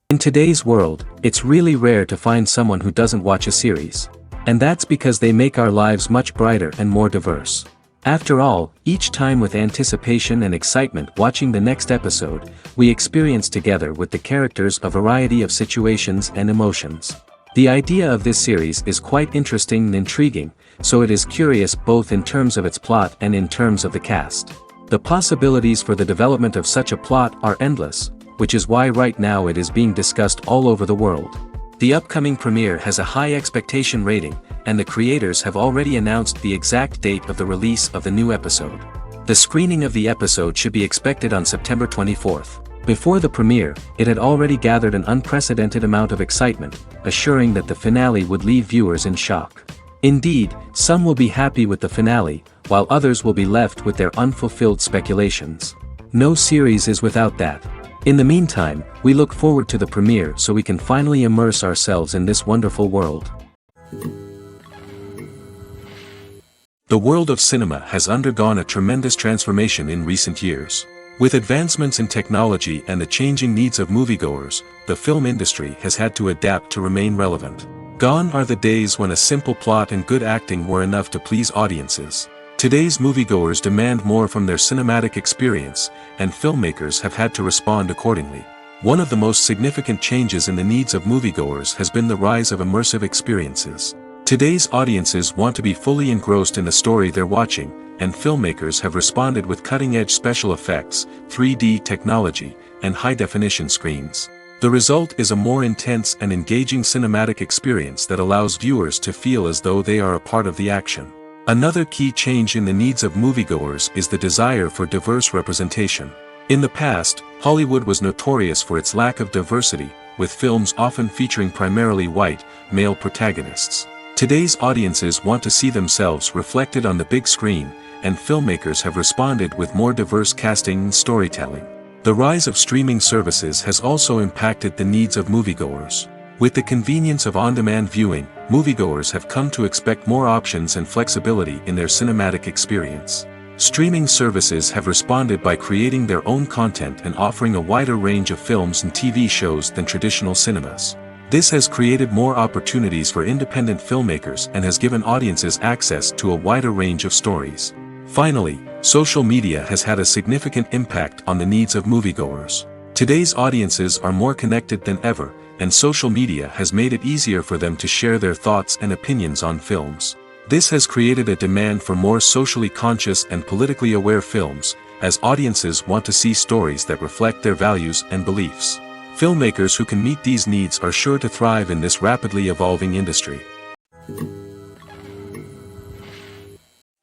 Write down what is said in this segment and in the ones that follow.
In today's world, it's really rare to find someone who doesn't watch a series. And that's because they make our lives much brighter and more diverse. After all, each time with anticipation and excitement watching the next episode, we experience together with the characters a variety of situations and emotions. The idea of this series is quite interesting and intriguing, so it is curious both in terms of its plot and in terms of the cast. The possibilities for the development of such a plot are endless, which is why right now it is being discussed all over the world. The upcoming premiere has a high expectation rating, and the creators have already announced the exact date of the release of the new episode. The screening of the episode should be expected on September 24th. Before the premiere, it had already gathered an unprecedented amount of excitement, assuring that the finale would leave viewers in shock. Indeed, some will be happy with the finale, while others will be left with their unfulfilled speculations. No series is without that. In the meantime, we look forward to the premiere so we can finally immerse ourselves in this wonderful world. The world of cinema has undergone a tremendous transformation in recent years. With advancements in technology and the changing needs of moviegoers, the film industry has had to adapt to remain relevant. Gone are the days when a simple plot and good acting were enough to please audiences. Today's moviegoers demand more from their cinematic experience, and filmmakers have had to respond accordingly. One of the most significant changes in the needs of moviegoers has been the rise of immersive experiences. Today's audiences want to be fully engrossed in the story they're watching, and filmmakers have responded with cutting-edge special effects, 3D technology, and high-definition screens. The result is a more intense and engaging cinematic experience that allows viewers to feel as though they are a part of the action. Another key change in the needs of moviegoers is the desire for diverse representation. In the past, Hollywood was notorious for its lack of diversity, with films often featuring primarily white, male protagonists. Today's audiences want to see themselves reflected on the big screen, and filmmakers have responded with more diverse casting and storytelling. The rise of streaming services has also impacted the needs of moviegoers. With the convenience of on-demand viewing, moviegoers have come to expect more options and flexibility in their cinematic experience. Streaming services have responded by creating their own content and offering a wider range of films and TV shows than traditional cinemas. This has created more opportunities for independent filmmakers and has given audiences access to a wider range of stories. Finally, social media has had a significant impact on the needs of moviegoers. Today's audiences are more connected than ever, and social media has made it easier for them to share their thoughts and opinions on films. This has created a demand for more socially conscious and politically aware films, as audiences want to see stories that reflect their values and beliefs. Filmmakers who can meet these needs are sure to thrive in this rapidly evolving industry.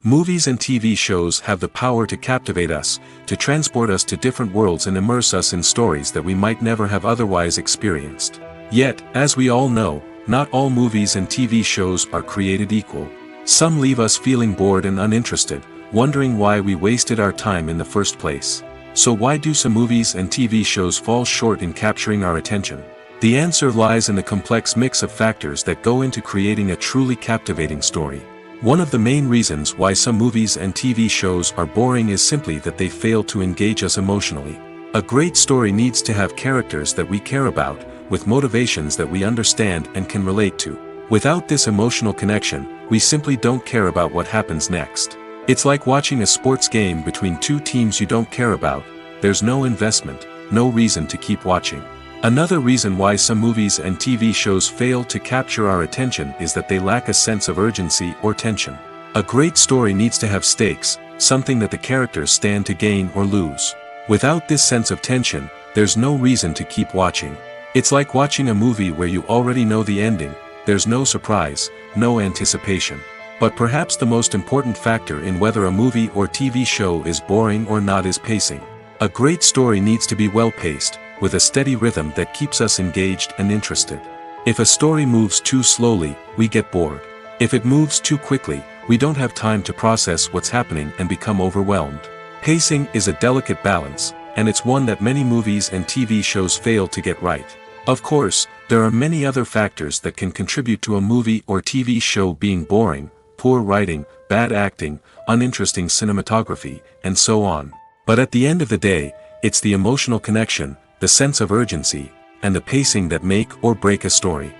Movies and TV shows have the power to captivate us, to transport us to different worlds and immerse us in stories that we might never have otherwise experienced. Yet, as we all know, not all movies and TV shows are created equal. Some leave us feeling bored and uninterested, wondering why we wasted our time in the first place. So why do some movies and TV shows fall short in capturing our attention? The answer lies in the complex mix of factors that go into creating a truly captivating story. One of the main reasons why some movies and TV shows are boring is simply that they fail to engage us emotionally. A great story needs to have characters that we care about, with motivations that we understand and can relate to. Without this emotional connection, we simply don't care about what happens next. It's like watching a sports game between two teams you don't care about. There's no investment, no reason to keep watching. Another reason why some movies and TV shows fail to capture our attention is that they lack a sense of urgency or tension. A great story needs to have stakes, something that the characters stand to gain or lose. Without this sense of tension, there's no reason to keep watching. It's like watching a movie where you already know the ending, there's no surprise, no anticipation. But perhaps the most important factor in whether a movie or TV show is boring or not is pacing. A great story needs to be well-paced, with a steady rhythm that keeps us engaged and interested. If a story moves too slowly, we get bored. If it moves too quickly, we don't have time to process what's happening and become overwhelmed. Pacing is a delicate balance, and it's one that many movies and TV shows fail to get right. Of course, there are many other factors that can contribute to a movie or TV show being boring: poor writing, bad acting, uninteresting cinematography, and so on. But at the end of the day, it's the emotional connection, the sense of urgency, and the pacing that make or break a story.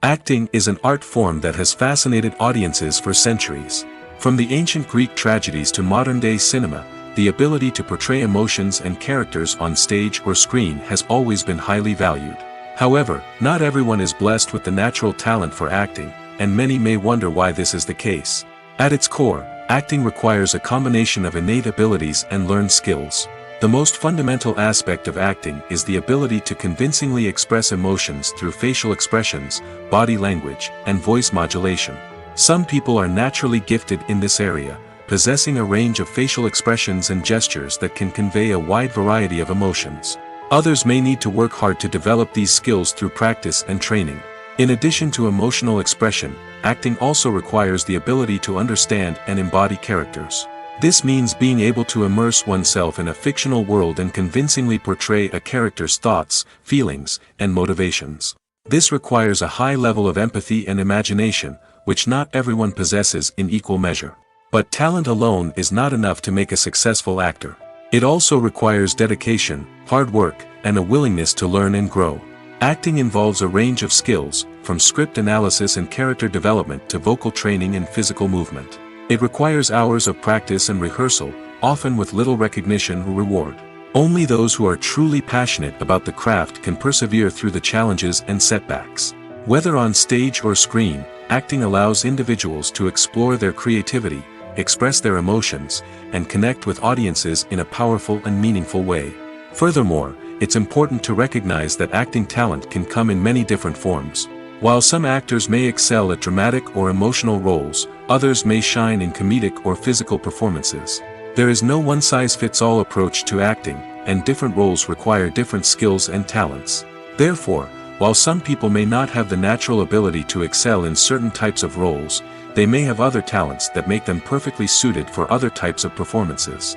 Acting is an art form that has fascinated audiences for centuries. From the ancient Greek tragedies to modern-day cinema, the ability to portray emotions and characters on stage or screen has always been highly valued. However, not everyone is blessed with the natural talent for acting, and many may wonder why this is the case. At its core, acting requires a combination of innate abilities and learned skills. The most fundamental aspect of acting is the ability to convincingly express emotions through facial expressions, body language, and voice modulation. Some people are naturally gifted in this area, possessing a range of facial expressions and gestures that can convey a wide variety of emotions. Others may need to work hard to develop these skills through practice and training. In addition to emotional expression, acting also requires the ability to understand and embody characters. This means being able to immerse oneself in a fictional world and convincingly portray a character's thoughts, feelings, and motivations. This requires a high level of empathy and imagination, which not everyone possesses in equal measure. But talent alone is not enough to make a successful actor. It also requires dedication, hard work, and a willingness to learn and grow. Acting involves a range of skills, from script analysis and character development to vocal training and physical movement. It requires hours of practice and rehearsal, often with little recognition or reward. Only those who are truly passionate about the craft can persevere through the challenges and setbacks. Whether on stage or screen, acting allows individuals to explore their creativity, express their emotions, and connect with audiences in a powerful and meaningful way. Furthermore, it's important to recognize that acting talent can come in many different forms. While some actors may excel at dramatic or emotional roles, others may shine in comedic or physical performances. There is no one-size-fits-all approach to acting, and different roles require different skills and talents. Therefore, while some people may not have the natural ability to excel in certain types of roles, they may have other talents that make them perfectly suited for other types of performances.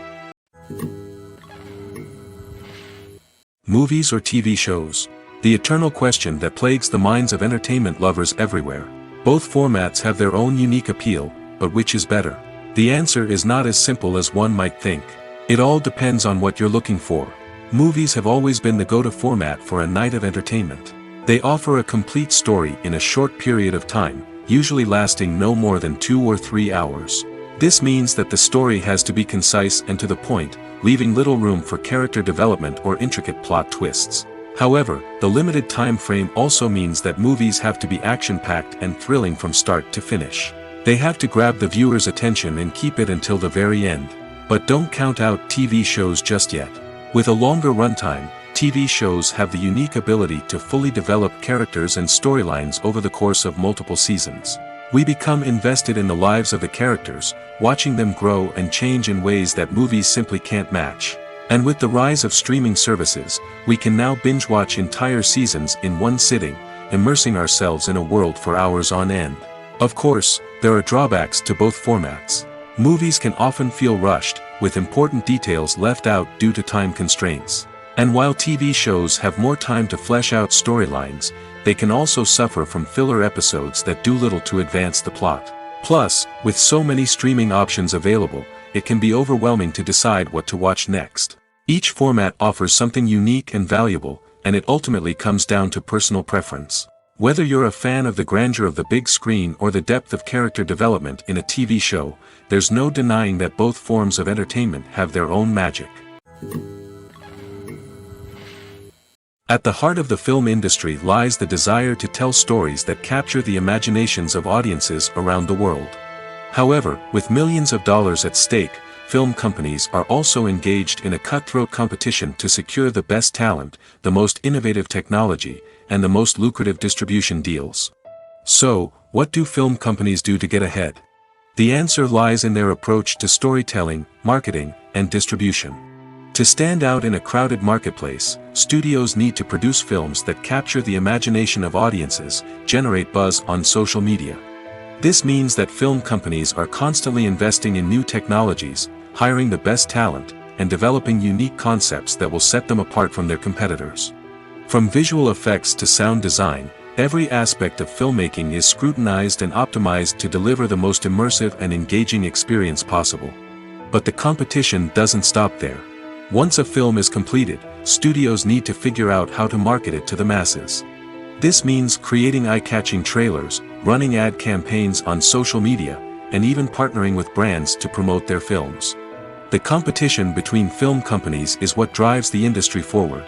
Movies or TV shows? The eternal question that plagues the minds of entertainment lovers everywhere. Both formats have their own unique appeal, but which is better? The answer is not as simple as one might think. It all depends on what you're looking for. Movies have always been the go-to format for a night of entertainment. They offer a complete story in a short period of time, usually lasting no more than 2 or 3 hours. This means that the story has to be concise and to the point, leaving little room for character development or intricate plot twists. However, the limited time frame also means that movies have to be action-packed and thrilling from start to finish. They have to grab the viewer's attention and keep it until the very end. But don't count out TV shows just yet. With a longer runtime, TV shows have the unique ability to fully develop characters and storylines over the course of multiple seasons. We become invested in the lives of the characters, watching them grow and change in ways that movies simply can't match. And with the rise of streaming services, we can now binge-watch entire seasons in one sitting, immersing ourselves in a world for hours on end. Of course, there are drawbacks to both formats. Movies can often feel rushed, with important details left out due to time constraints. And while TV shows have more time to flesh out storylines, they can also suffer from filler episodes that do little to advance the plot. Plus, with so many streaming options available, it can be overwhelming to decide what to watch next. Each format offers something unique and valuable, and it ultimately comes down to personal preference. Whether you're a fan of the grandeur of the big screen or the depth of character development in a TV show, there's no denying that both forms of entertainment have their own magic. At the heart of the film industry lies the desire to tell stories that capture the imaginations of audiences around the world. However, with millions of dollars at stake, film companies are also engaged in a cutthroat competition to secure the best talent, the most innovative technology, and the most lucrative distribution deals. So, what do film companies do to get ahead? The answer lies in their approach to storytelling, marketing, and distribution. To stand out in a crowded marketplace, studios need to produce films that capture the imagination of audiences, generate buzz on social media. This means that film companies are constantly investing in new technologies, hiring the best talent, and developing unique concepts that will set them apart from their competitors. From visual effects to sound design, every aspect of filmmaking is scrutinized and optimized to deliver the most immersive and engaging experience possible. But the competition doesn't stop there. Once a film is completed, studios need to figure out how to market it to the masses. This means creating eye-catching trailers, running ad campaigns on social media, and even partnering with brands to promote their films. The competition between film companies is what drives the industry forward.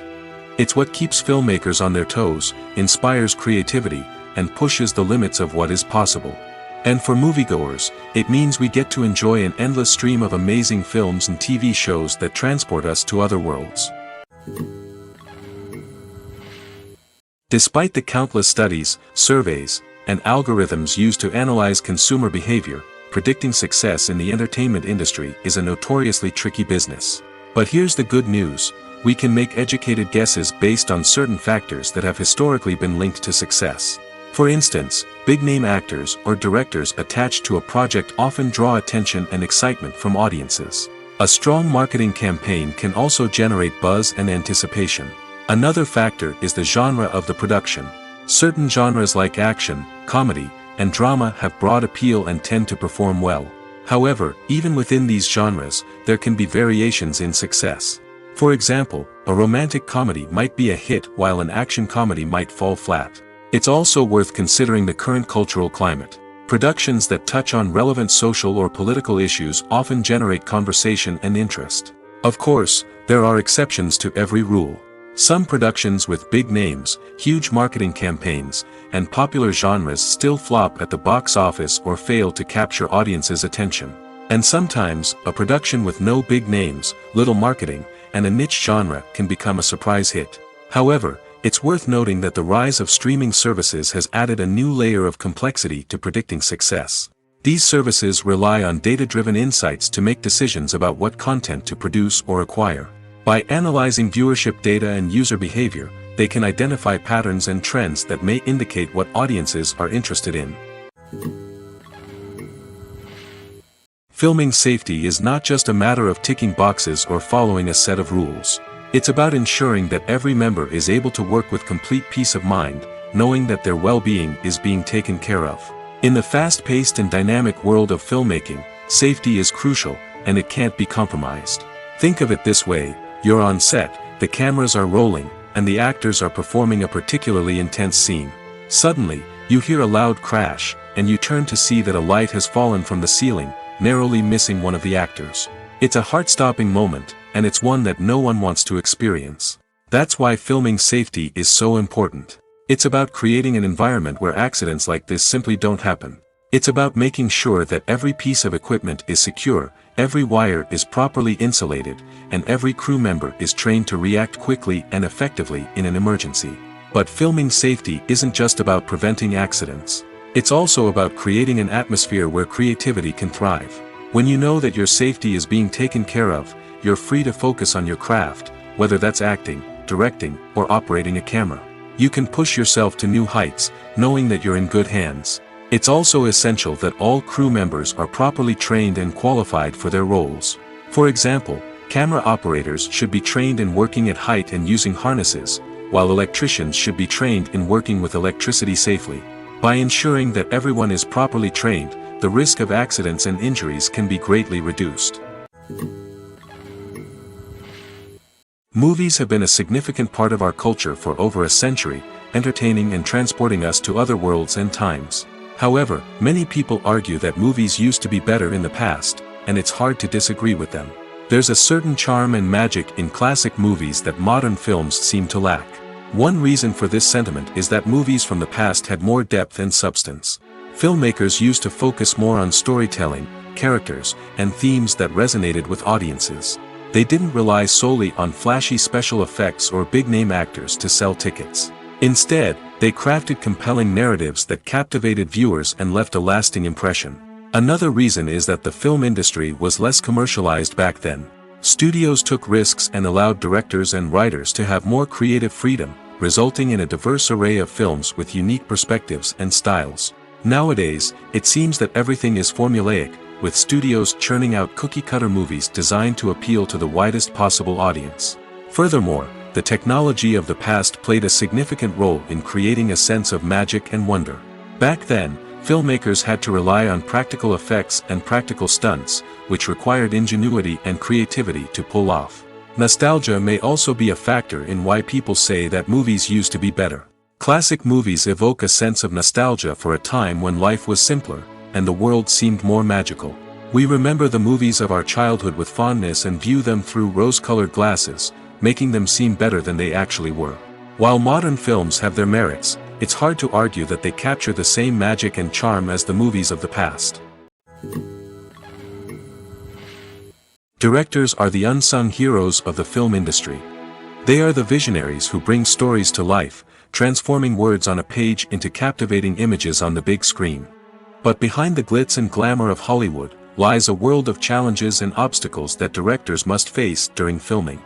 It's what keeps filmmakers on their toes, inspires creativity, and pushes the limits of what is possible. And for moviegoers, it means we get to enjoy an endless stream of amazing films and TV shows that transport us to other worlds. Despite the countless studies, surveys, and algorithms used to analyze consumer behavior, predicting success in the entertainment industry is a notoriously tricky business. But here's the good news: we can make educated guesses based on certain factors that have historically been linked to success. For instance, big-name actors or directors attached to a project often draw attention and excitement from audiences. A strong marketing campaign can also generate buzz and anticipation. Another factor is the genre of the production. Certain genres like action, comedy, and drama have broad appeal and tend to perform well. However, even within these genres, there can be variations in success. For example, a romantic comedy might be a hit while an action comedy might fall flat. It's also worth considering the current cultural climate. Productions that touch on relevant social or political issues often generate conversation and interest. Of course, there are exceptions to every rule. Some productions with big names, huge marketing campaigns, and popular genres still flop at the box office or fail to capture audiences' attention. And sometimes, a production with no big names, little marketing, and a niche genre can become a surprise hit. However, it's worth noting that the rise of streaming services has added a new layer of complexity to predicting success. These services rely on data-driven insights to make decisions about what content to produce or acquire. By analyzing viewership data and user behavior, they can identify patterns and trends that may indicate what audiences are interested in. Filming safety is not just a matter of ticking boxes or following a set of rules. It's about ensuring that every member is able to work with complete peace of mind, knowing that their well-being is being taken care of. In the fast-paced and dynamic world of filmmaking, safety is crucial, and it can't be compromised. Think of it this way: you're on set, the cameras are rolling, and the actors are performing a particularly intense scene. Suddenly, you hear a loud crash, and you turn to see that a light has fallen from the ceiling, narrowly missing one of the actors. It's a heart-stopping moment, and it's one that no one wants to experience. That's why filming safety is so important. It's about creating an environment where accidents like this simply don't happen. It's about making sure that every piece of equipment is secure, every wire is properly insulated, and every crew member is trained to react quickly and effectively in an emergency. But filming safety isn't just about preventing accidents. It's also about creating an atmosphere where creativity can thrive. When you know that your safety is being taken care of, you're free to focus on your craft, whether that's acting, directing, or operating a camera. You can push yourself to new heights, knowing that you're in good hands. It's also essential that all crew members are properly trained and qualified for their roles. For example, camera operators should be trained in working at height and using harnesses, while electricians should be trained in working with electricity safely. By ensuring that everyone is properly trained, the risk of accidents and injuries can be greatly reduced. Movies have been a significant part of our culture for over a century, entertaining and transporting us to other worlds and times. However, many people argue that movies used to be better in the past, and it's hard to disagree with them. There's a certain charm and magic in classic movies that modern films seem to lack. One reason for this sentiment is that movies from the past had more depth and substance. Filmmakers used to focus more on storytelling, characters, and themes that resonated with audiences. They didn't rely solely on flashy special effects or big-name actors to sell tickets. Instead, they crafted compelling narratives that captivated viewers and left a lasting impression. Another reason is that the film industry was less commercialized back then. Studios took risks and allowed directors and writers to have more creative freedom, resulting in a diverse array of films with unique perspectives and styles. Nowadays, it seems that everything is formulaic, with studios churning out cookie-cutter movies designed to appeal to the widest possible audience. Furthermore, the technology of the past played a significant role in creating a sense of magic and wonder. Back then, filmmakers had to rely on practical effects and practical stunts, which required ingenuity and creativity to pull off. Nostalgia may also be a factor in why people say that movies used to be better. Classic movies evoke a sense of nostalgia for a time when life was simpler, and the world seemed more magical. We remember the movies of our childhood with fondness and view them through rose-colored glasses, making them seem better than they actually were. While modern films have their merits, it's hard to argue that they capture the same magic and charm as the movies of the past. Directors are the unsung heroes of the film industry. They are the visionaries who bring stories to life, transforming words on a page into captivating images on the big screen. But behind the glitz and glamour of Hollywood, lies a world of challenges and obstacles that directors must face during filming.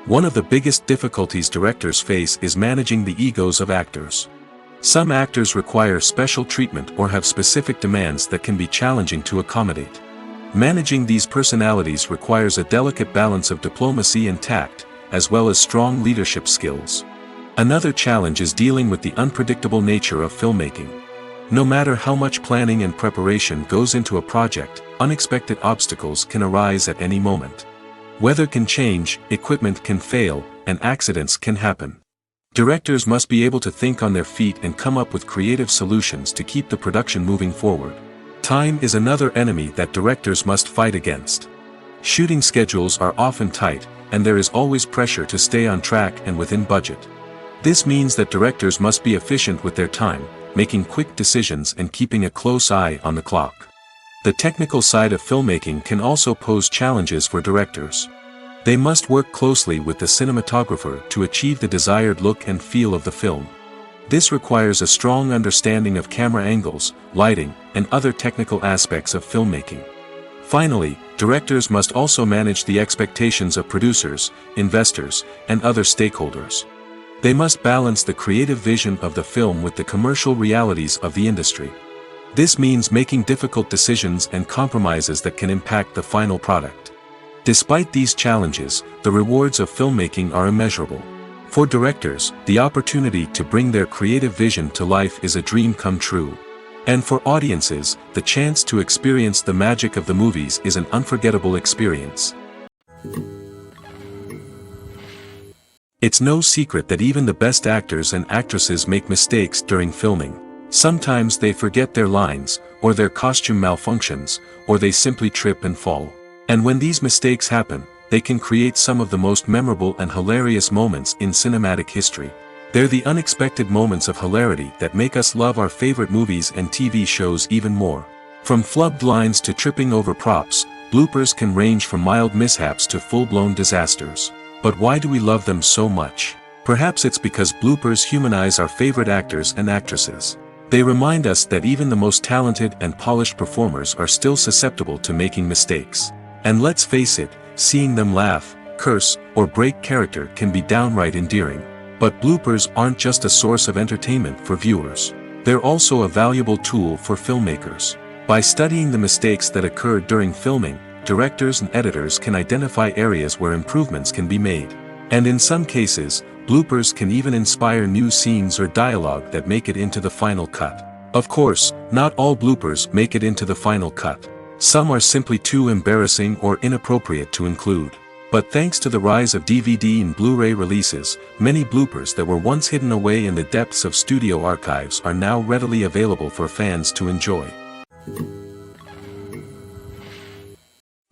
One of the biggest difficulties directors face is managing the egos of actors. Some actors require special treatment or have specific demands that can be challenging to accommodate. Managing these personalities requires a delicate balance of diplomacy and tact, as well as strong leadership skills. Another challenge is dealing with the unpredictable nature of filmmaking. No matter how much planning and preparation goes into a project, unexpected obstacles can arise at any moment. Weather can change, equipment can fail, and accidents can happen. Directors must be able to think on their feet and come up with creative solutions to keep the production moving forward. Time is another enemy that directors must fight against. Shooting schedules are often tight, and there is always pressure to stay on track and within budget. This means that directors must be efficient with their time, making quick decisions and keeping a close eye on the clock. The technical side of filmmaking can also pose challenges for directors. They must work closely with the cinematographer to achieve the desired look and feel of the film. This requires a strong understanding of camera angles, lighting, and other technical aspects of filmmaking. Finally, directors must also manage the expectations of producers, investors, and other stakeholders. They must balance the creative vision of the film with the commercial realities of the industry. This means making difficult decisions and compromises that can impact the final product. Despite these challenges, the rewards of filmmaking are immeasurable. For directors, the opportunity to bring their creative vision to life is a dream come true. And for audiences, the chance to experience the magic of the movies is an unforgettable experience. It's no secret that even the best actors and actresses make mistakes during filming. Sometimes they forget their lines, or their costume malfunctions, or they simply trip and fall. And when these mistakes happen, they can create some of the most memorable and hilarious moments in cinematic history. They're the unexpected moments of hilarity that make us love our favorite movies and TV shows even more. From flubbed lines to tripping over props, bloopers can range from mild mishaps to full-blown disasters. But why do we love them so much? Perhaps it's because bloopers humanize our favorite actors and actresses. They remind us that even the most talented and polished performers are still susceptible to making mistakes. And let's face it, seeing them laugh, curse, or break character can be downright endearing. But bloopers aren't just a source of entertainment for viewers. They're also a valuable tool for filmmakers. By studying the mistakes that occurred during filming, directors and editors can identify areas where improvements can be made. And in some cases, bloopers can even inspire new scenes or dialogue that make it into the final cut. Of course, not all bloopers make it into the final cut. Some are simply too embarrassing or inappropriate to include. But thanks to the rise of DVD and Blu-ray releases, many bloopers that were once hidden away in the depths of studio archives are now readily available for fans to enjoy.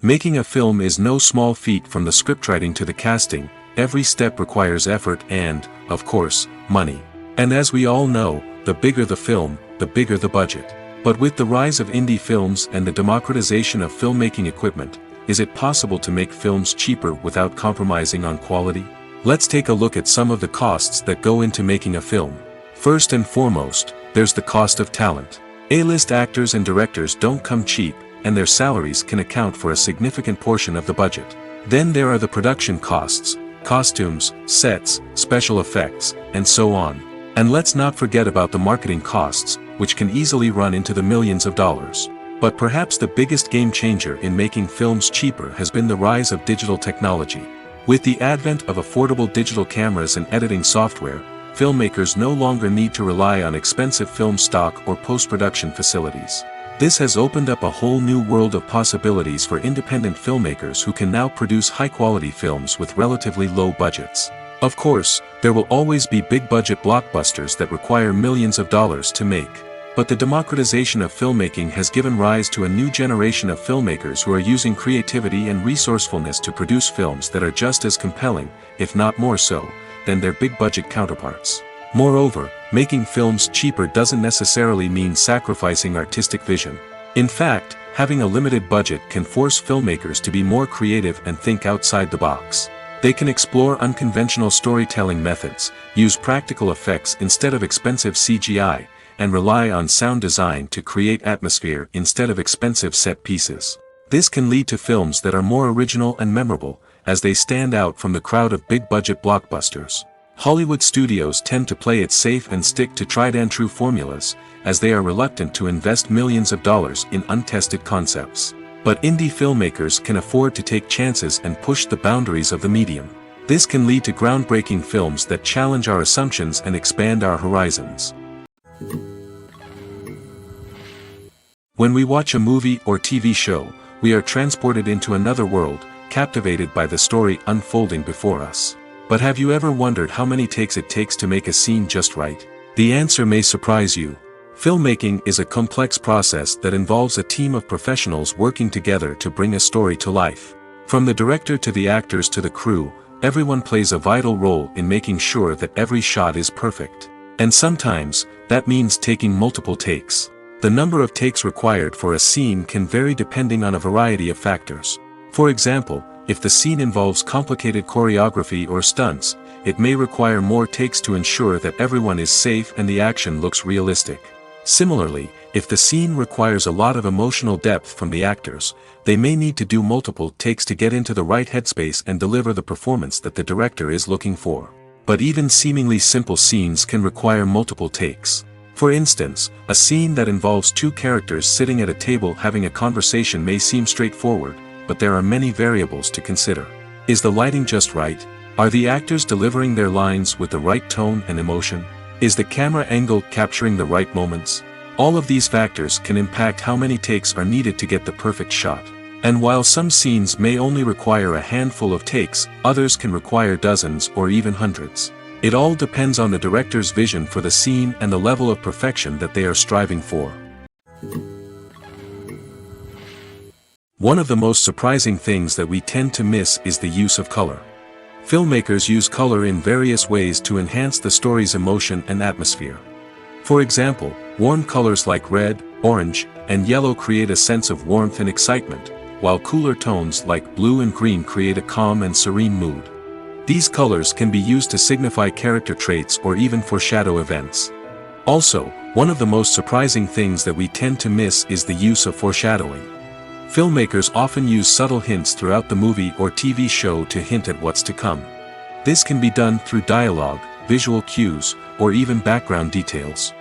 Making a film is no small feat. From the scriptwriting to the casting, every step requires effort and, of course, money. And as we all know, the bigger the film, the bigger the budget. But with the rise of indie films and the democratization of filmmaking equipment, is it possible to make films cheaper without compromising on quality? Let's take a look at some of the costs that go into making a film. First and foremost, there's the cost of talent. A-list actors and directors don't come cheap, and their salaries can account for a significant portion of the budget. Then there are the production costs, costumes, sets, special effects, and so on. And let's not forget about the marketing costs, which can easily run into the millions of dollars. But perhaps the biggest game changer in making films cheaper has been the rise of digital technology. With the advent of affordable digital cameras and editing software, filmmakers no longer need to rely on expensive film stock or post-production facilities. This has opened up a whole new world of possibilities for independent filmmakers who can now produce high-quality films with relatively low budgets. Of course, there will always be big-budget blockbusters that require millions of dollars to make. But the democratization of filmmaking has given rise to a new generation of filmmakers who are using creativity and resourcefulness to produce films that are just as compelling, if not more so, than their big-budget counterparts. Moreover, making films cheaper doesn't necessarily mean sacrificing artistic vision. In fact, having a limited budget can force filmmakers to be more creative and think outside the box. They can explore unconventional storytelling methods, use practical effects instead of expensive CGI, and rely on sound design to create atmosphere instead of expensive set pieces. This can lead to films that are more original and memorable, as they stand out from the crowd of big-budget blockbusters. Hollywood studios tend to play it safe and stick to tried-and-true formulas, as they are reluctant to invest millions of dollars in untested concepts. But indie filmmakers can afford to take chances and push the boundaries of the medium. This can lead to groundbreaking films that challenge our assumptions and expand our horizons. When we watch a movie or TV show, we are transported into another world, captivated by the story unfolding before us. But have you ever wondered how many takes it takes to make a scene just right? The answer may surprise you. Filmmaking is a complex process that involves a team of professionals working together to bring a story to life. From the director to the actors to the crew, everyone plays a vital role in making sure that every shot is perfect. And sometimes, that means taking multiple takes. The number of takes required for a scene can vary depending on a variety of factors. For example, if the scene involves complicated choreography or stunts, it may require more takes to ensure that everyone is safe and the action looks realistic. Similarly, if the scene requires a lot of emotional depth from the actors, they may need to do multiple takes to get into the right headspace and deliver the performance that the director is looking for. But even seemingly simple scenes can require multiple takes. For instance, a scene that involves two characters sitting at a table having a conversation may seem straightforward, but there are many variables to consider. Is the lighting just right? Are the actors delivering their lines with the right tone and emotion? Is the camera angle capturing the right moments? All of these factors can impact how many takes are needed to get the perfect shot. And while some scenes may only require a handful of takes, others can require dozens or even hundreds. It all depends on the director's vision for the scene and the level of perfection that they are striving for. One of the most surprising things that we tend to miss is the use of color. Filmmakers use color in various ways to enhance the story's emotion and atmosphere. For example, warm colors like red, orange, and yellow create a sense of warmth and excitement, while cooler tones like blue and green create a calm and serene mood. These colors can be used to signify character traits or even foreshadow events. Also, one of the most surprising things that we tend to miss is the use of foreshadowing. Filmmakers often use subtle hints throughout the movie or TV show to hint at what's to come. This can be done through dialogue, visual cues, or even background details.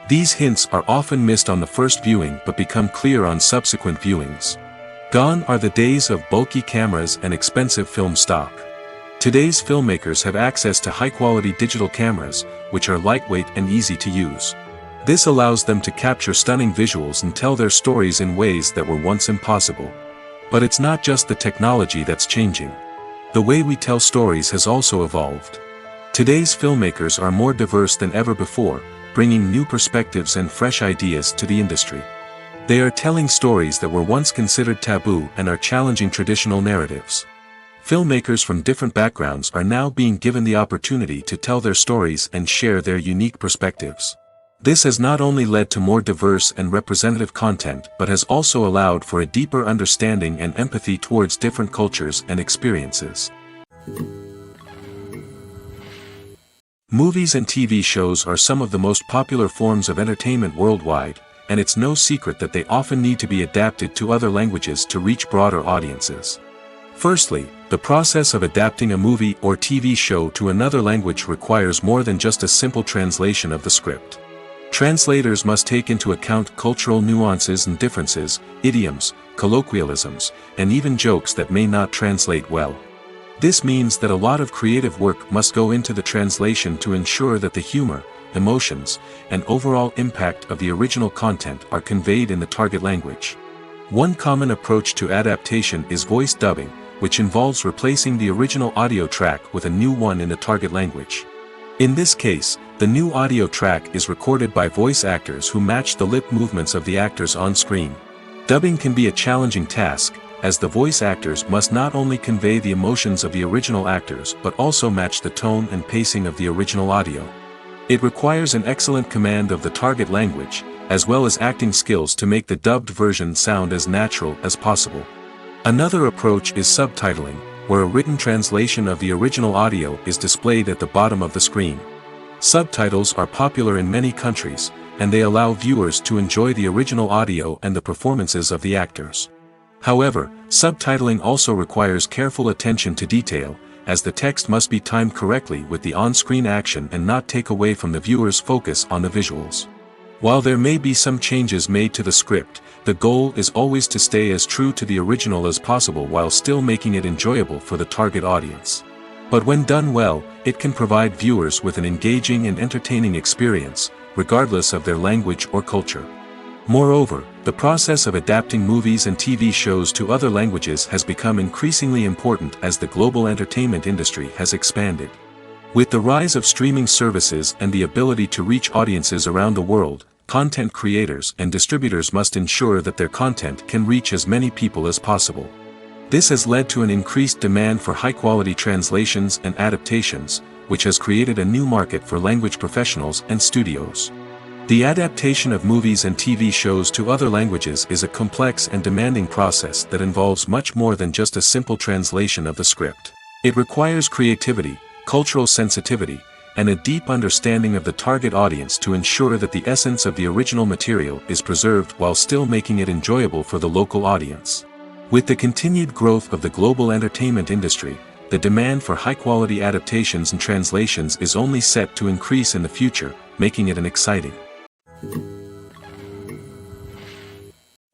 These hints are often missed on the first viewing but become clear on subsequent viewings. Gone are the days of bulky cameras and expensive film stock. Today's filmmakers have access to high-quality digital cameras, which are lightweight and easy to use. This allows them to capture stunning visuals and tell their stories in ways that were once impossible. But it's not just the technology that's changing. The way we tell stories has also evolved. Today's filmmakers are more diverse than ever before, bringing new perspectives and fresh ideas to the industry. They are telling stories that were once considered taboo and are challenging traditional narratives. Filmmakers from different backgrounds are now being given the opportunity to tell their stories and share their unique perspectives. This has not only led to more diverse and representative content but has also allowed for a deeper understanding and empathy towards different cultures and experiences. Movies and TV shows are some of the most popular forms of entertainment worldwide, and it's no secret that they often need to be adapted to other languages to reach broader audiences. Firstly, the process of adapting a movie or TV show to another language requires more than just a simple translation of the script. Translators must take into account cultural nuances and differences, idioms, colloquialisms, and even jokes that may not translate well. This means that a lot of creative work must go into the translation to ensure that the humor, emotions, and overall impact of the original content are conveyed in the target language. One common approach to adaptation is voice dubbing, which involves replacing the original audio track with a new one in the target language. In this case, the new audio track is recorded by voice actors who match the lip movements of the actors on screen. Dubbing can be a challenging task, as the voice actors must not only convey the emotions of the original actors but also match the tone and pacing of the original audio. It requires an excellent command of the target language, as well as acting skills to make the dubbed version sound as natural as possible. Another approach is subtitling, where a written translation of the original audio is displayed at the bottom of the screen. Subtitles are popular in many countries, and they allow viewers to enjoy the original audio and the performances of the actors. However, subtitling also requires careful attention to detail, as the text must be timed correctly with the on-screen action and not take away from the viewer's focus on the visuals. While there may be some changes made to the script, the goal is always to stay as true to the original as possible while still making it enjoyable for the target audience. But when done well, it can provide viewers with an engaging and entertaining experience, regardless of their language or culture. Moreover, the process of adapting movies and TV shows to other languages has become increasingly important as the global entertainment industry has expanded. With the rise of streaming services and the ability to reach audiences around the world, content creators and distributors must ensure that their content can reach as many people as possible. This has led to an increased demand for high-quality translations and adaptations, which has created a new market for language professionals and studios. The adaptation of movies and TV shows to other languages is a complex and demanding process that involves much more than just a simple translation of the script. It requires creativity, cultural sensitivity, and a deep understanding of the target audience to ensure that the essence of the original material is preserved while still making it enjoyable for the local audience. With the continued growth of the global entertainment industry, the demand for high-quality adaptations and translations is only set to increase in the future, making it an exciting.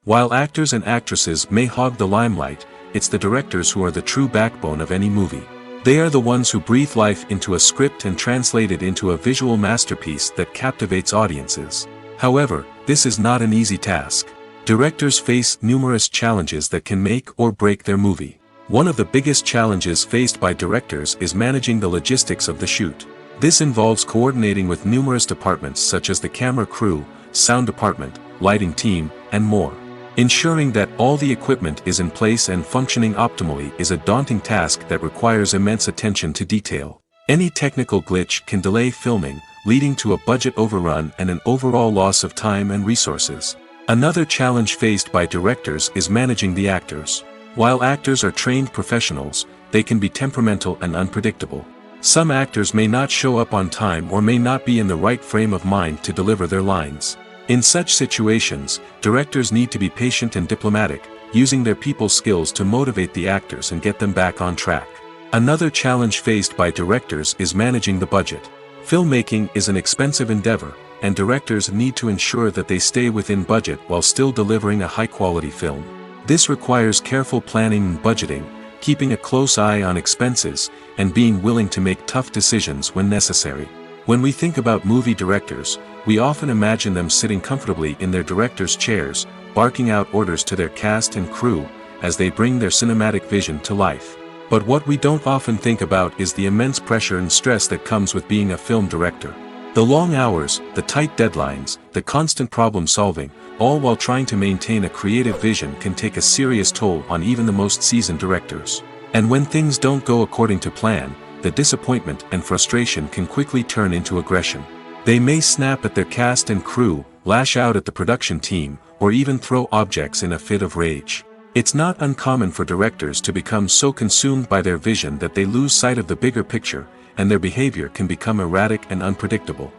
While actors and actresses may hog the limelight, it's the directors who are the true backbone of any movie. They are the ones who breathe life into a script and translate it into a visual masterpiece that captivates audiences. However, this is not an easy task. Directors face numerous challenges that can make or break their movie. One of the biggest challenges faced by directors is managing the logistics of the shoot. This involves coordinating with numerous departments such as the camera crew, sound department, lighting team, and more. Ensuring that all the equipment is in place and functioning optimally is a daunting task that requires immense attention to detail. Any technical glitch can delay filming, leading to a budget overrun and an overall loss of time and resources. Another challenge faced by directors is managing the actors. While actors are trained professionals, they can be temperamental and unpredictable. Some actors may not show up on time or may not be in the right frame of mind to deliver their lines. In such situations, directors need to be patient and diplomatic, using their people skills to motivate the actors and get them back on track. Another challenge faced by directors is managing the budget. Filmmaking is an expensive endeavor, and directors need to ensure that they stay within budget while still delivering a high-quality film. This requires careful planning and budgeting, keeping a close eye on expenses, and being willing to make tough decisions when necessary. When we think about movie directors, we often imagine them sitting comfortably in their director's chairs, barking out orders to their cast and crew, as they bring their cinematic vision to life. But what we don't often think about is the immense pressure and stress that comes with being a film director. The long hours, the tight deadlines, the constant problem solving, all while trying to maintain a creative vision can take a serious toll on even the most seasoned directors. And when things don't go according to plan, the disappointment and frustration can quickly turn into aggression. They may snap at their cast and crew, lash out at the production team, or even throw objects in a fit of rage. It's not uncommon for directors to become so consumed by their vision that they lose sight of the bigger picture, and their behavior can become erratic and unpredictable.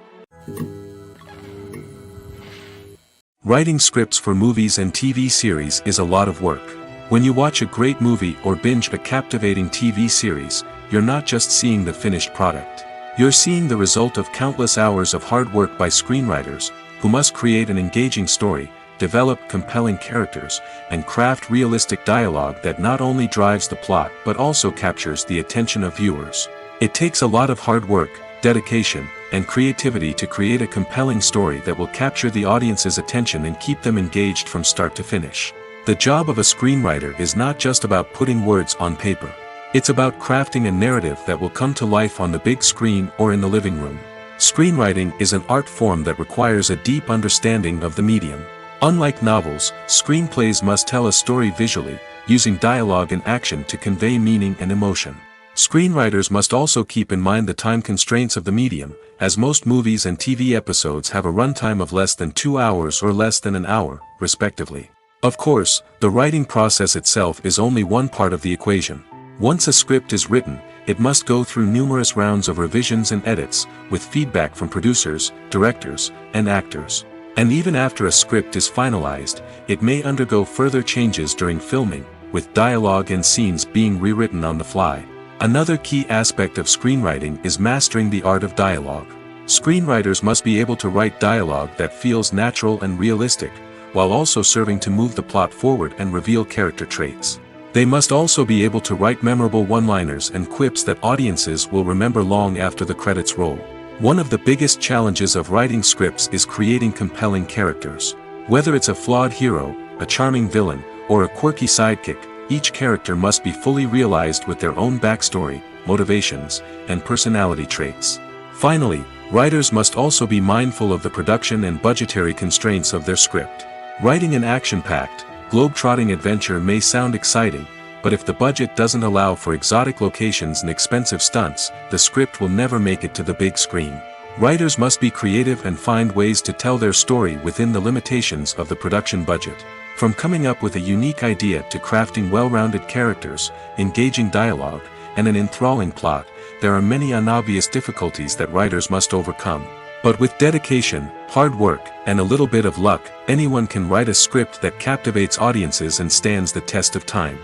Writing scripts for movies and TV series is a lot of work. When you watch a great movie or binge a captivating TV series, you're not just seeing the finished product. You're seeing the result of countless hours of hard work by screenwriters, who must create an engaging story, develop compelling characters, and craft realistic dialogue that not only drives the plot but also captures the attention of viewers. It takes a lot of hard work, dedication, and creativity to create a compelling story that will capture the audience's attention and keep them engaged from start to finish. The job of a screenwriter is not just about putting words on paper. It's about crafting a narrative that will come to life on the big screen or in the living room. Screenwriting is an art form that requires a deep understanding of the medium. Unlike novels, screenplays must tell a story visually, using dialogue and action to convey meaning and emotion. Screenwriters must also keep in mind the time constraints of the medium, as most movies and TV episodes have a runtime of less than 2 hours or less than an hour, respectively. Of course, the writing process itself is only one part of the equation. Once a script is written, it must go through numerous rounds of revisions and edits, with feedback from producers, directors, and actors. And even after a script is finalized, it may undergo further changes during filming, with dialogue and scenes being rewritten on the fly. Another key aspect of screenwriting is mastering the art of dialogue. Screenwriters must be able to write dialogue that feels natural and realistic, while also serving to move the plot forward and reveal character traits. They must also be able to write memorable one-liners and quips that audiences will remember long after the credits roll. One of the biggest challenges of writing scripts is creating compelling characters. Whether it's a flawed hero, a charming villain, or a quirky sidekick, each character must be fully realized with their own backstory, motivations, and personality traits. Finally, writers must also be mindful of the production and budgetary constraints of their script. Writing an action-packed, globe-trotting adventure may sound exciting, but if the budget doesn't allow for exotic locations and expensive stunts, the script will never make it to the big screen. Writers must be creative and find ways to tell their story within the limitations of the production budget. From coming up with a unique idea to crafting well-rounded characters, engaging dialogue, and an enthralling plot, there are many unobvious difficulties that writers must overcome. But with dedication, hard work, and a little bit of luck, anyone can write a script that captivates audiences and stands the test of time.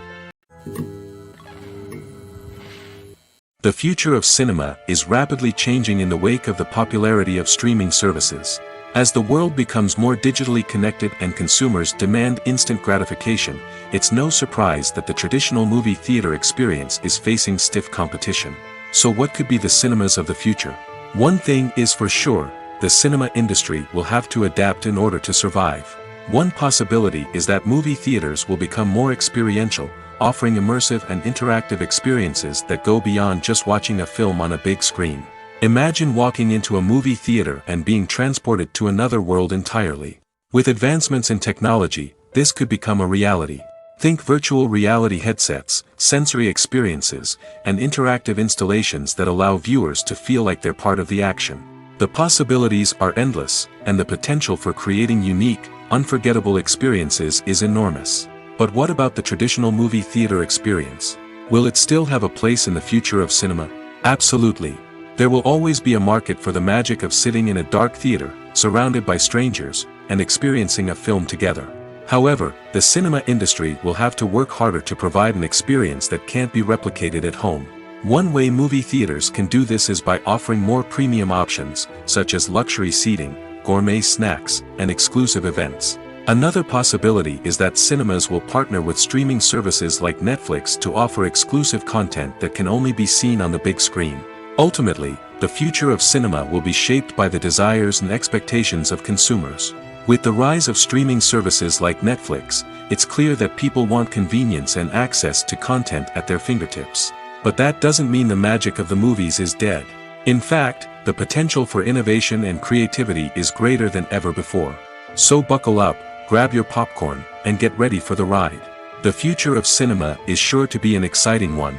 The future of cinema is rapidly changing in the wake of the popularity of streaming services. As the world becomes more digitally connected and consumers demand instant gratification, it's no surprise that the traditional movie theater experience is facing stiff competition. So what could be the cinemas of the future? One thing is for sure, the cinema industry will have to adapt in order to survive. One possibility is that movie theaters will become more experiential, offering immersive and interactive experiences that go beyond just watching a film on a big screen. Imagine walking into a movie theater and being transported to another world entirely. With advancements in technology, this could become a reality. Think virtual reality headsets, sensory experiences, and interactive installations that allow viewers to feel like they're part of the action. The possibilities are endless, and the potential for creating unique, unforgettable experiences is enormous. But what about the traditional movie theater experience? Will it still have a place in the future of cinema? Absolutely. There will always be a market for the magic of sitting in a dark theater, surrounded by strangers, and experiencing a film together. However, the cinema industry will have to work harder to provide an experience that can't be replicated at home. One way movie theaters can do this is by offering more premium options, such as luxury seating, gourmet snacks, and exclusive events. Another possibility is that cinemas will partner with streaming services like Netflix to offer exclusive content that can only be seen on the big screen. Ultimately, the future of cinema will be shaped by the desires and expectations of consumers. With the rise of streaming services like Netflix, it's clear that people want convenience and access to content at their fingertips. But that doesn't mean the magic of the movies is dead. In fact, the potential for innovation and creativity is greater than ever before. So buckle up, grab your popcorn, and get ready for the ride. The future of cinema is sure to be an exciting one.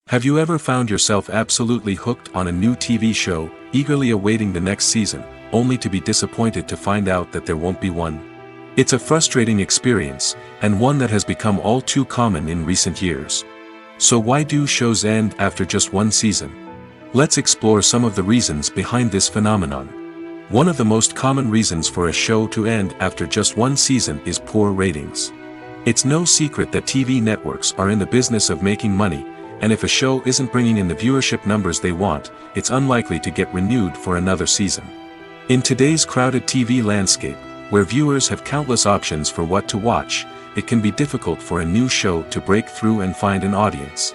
Have you ever found yourself absolutely hooked on a new TV show, eagerly awaiting the next season, only to be disappointed to find out that there won't be one? It's a frustrating experience, and one that has become all too common in recent years. So why do shows end after just one season? Let's explore some of the reasons behind this phenomenon. One of the most common reasons for a show to end after just one season is poor ratings. It's no secret that TV networks are in the business of making money, and if a show isn't bringing in the viewership numbers they want, it's unlikely to get renewed for another season. In today's crowded TV landscape, where viewers have countless options for what to watch, it can be difficult for a new show to break through and find an audience.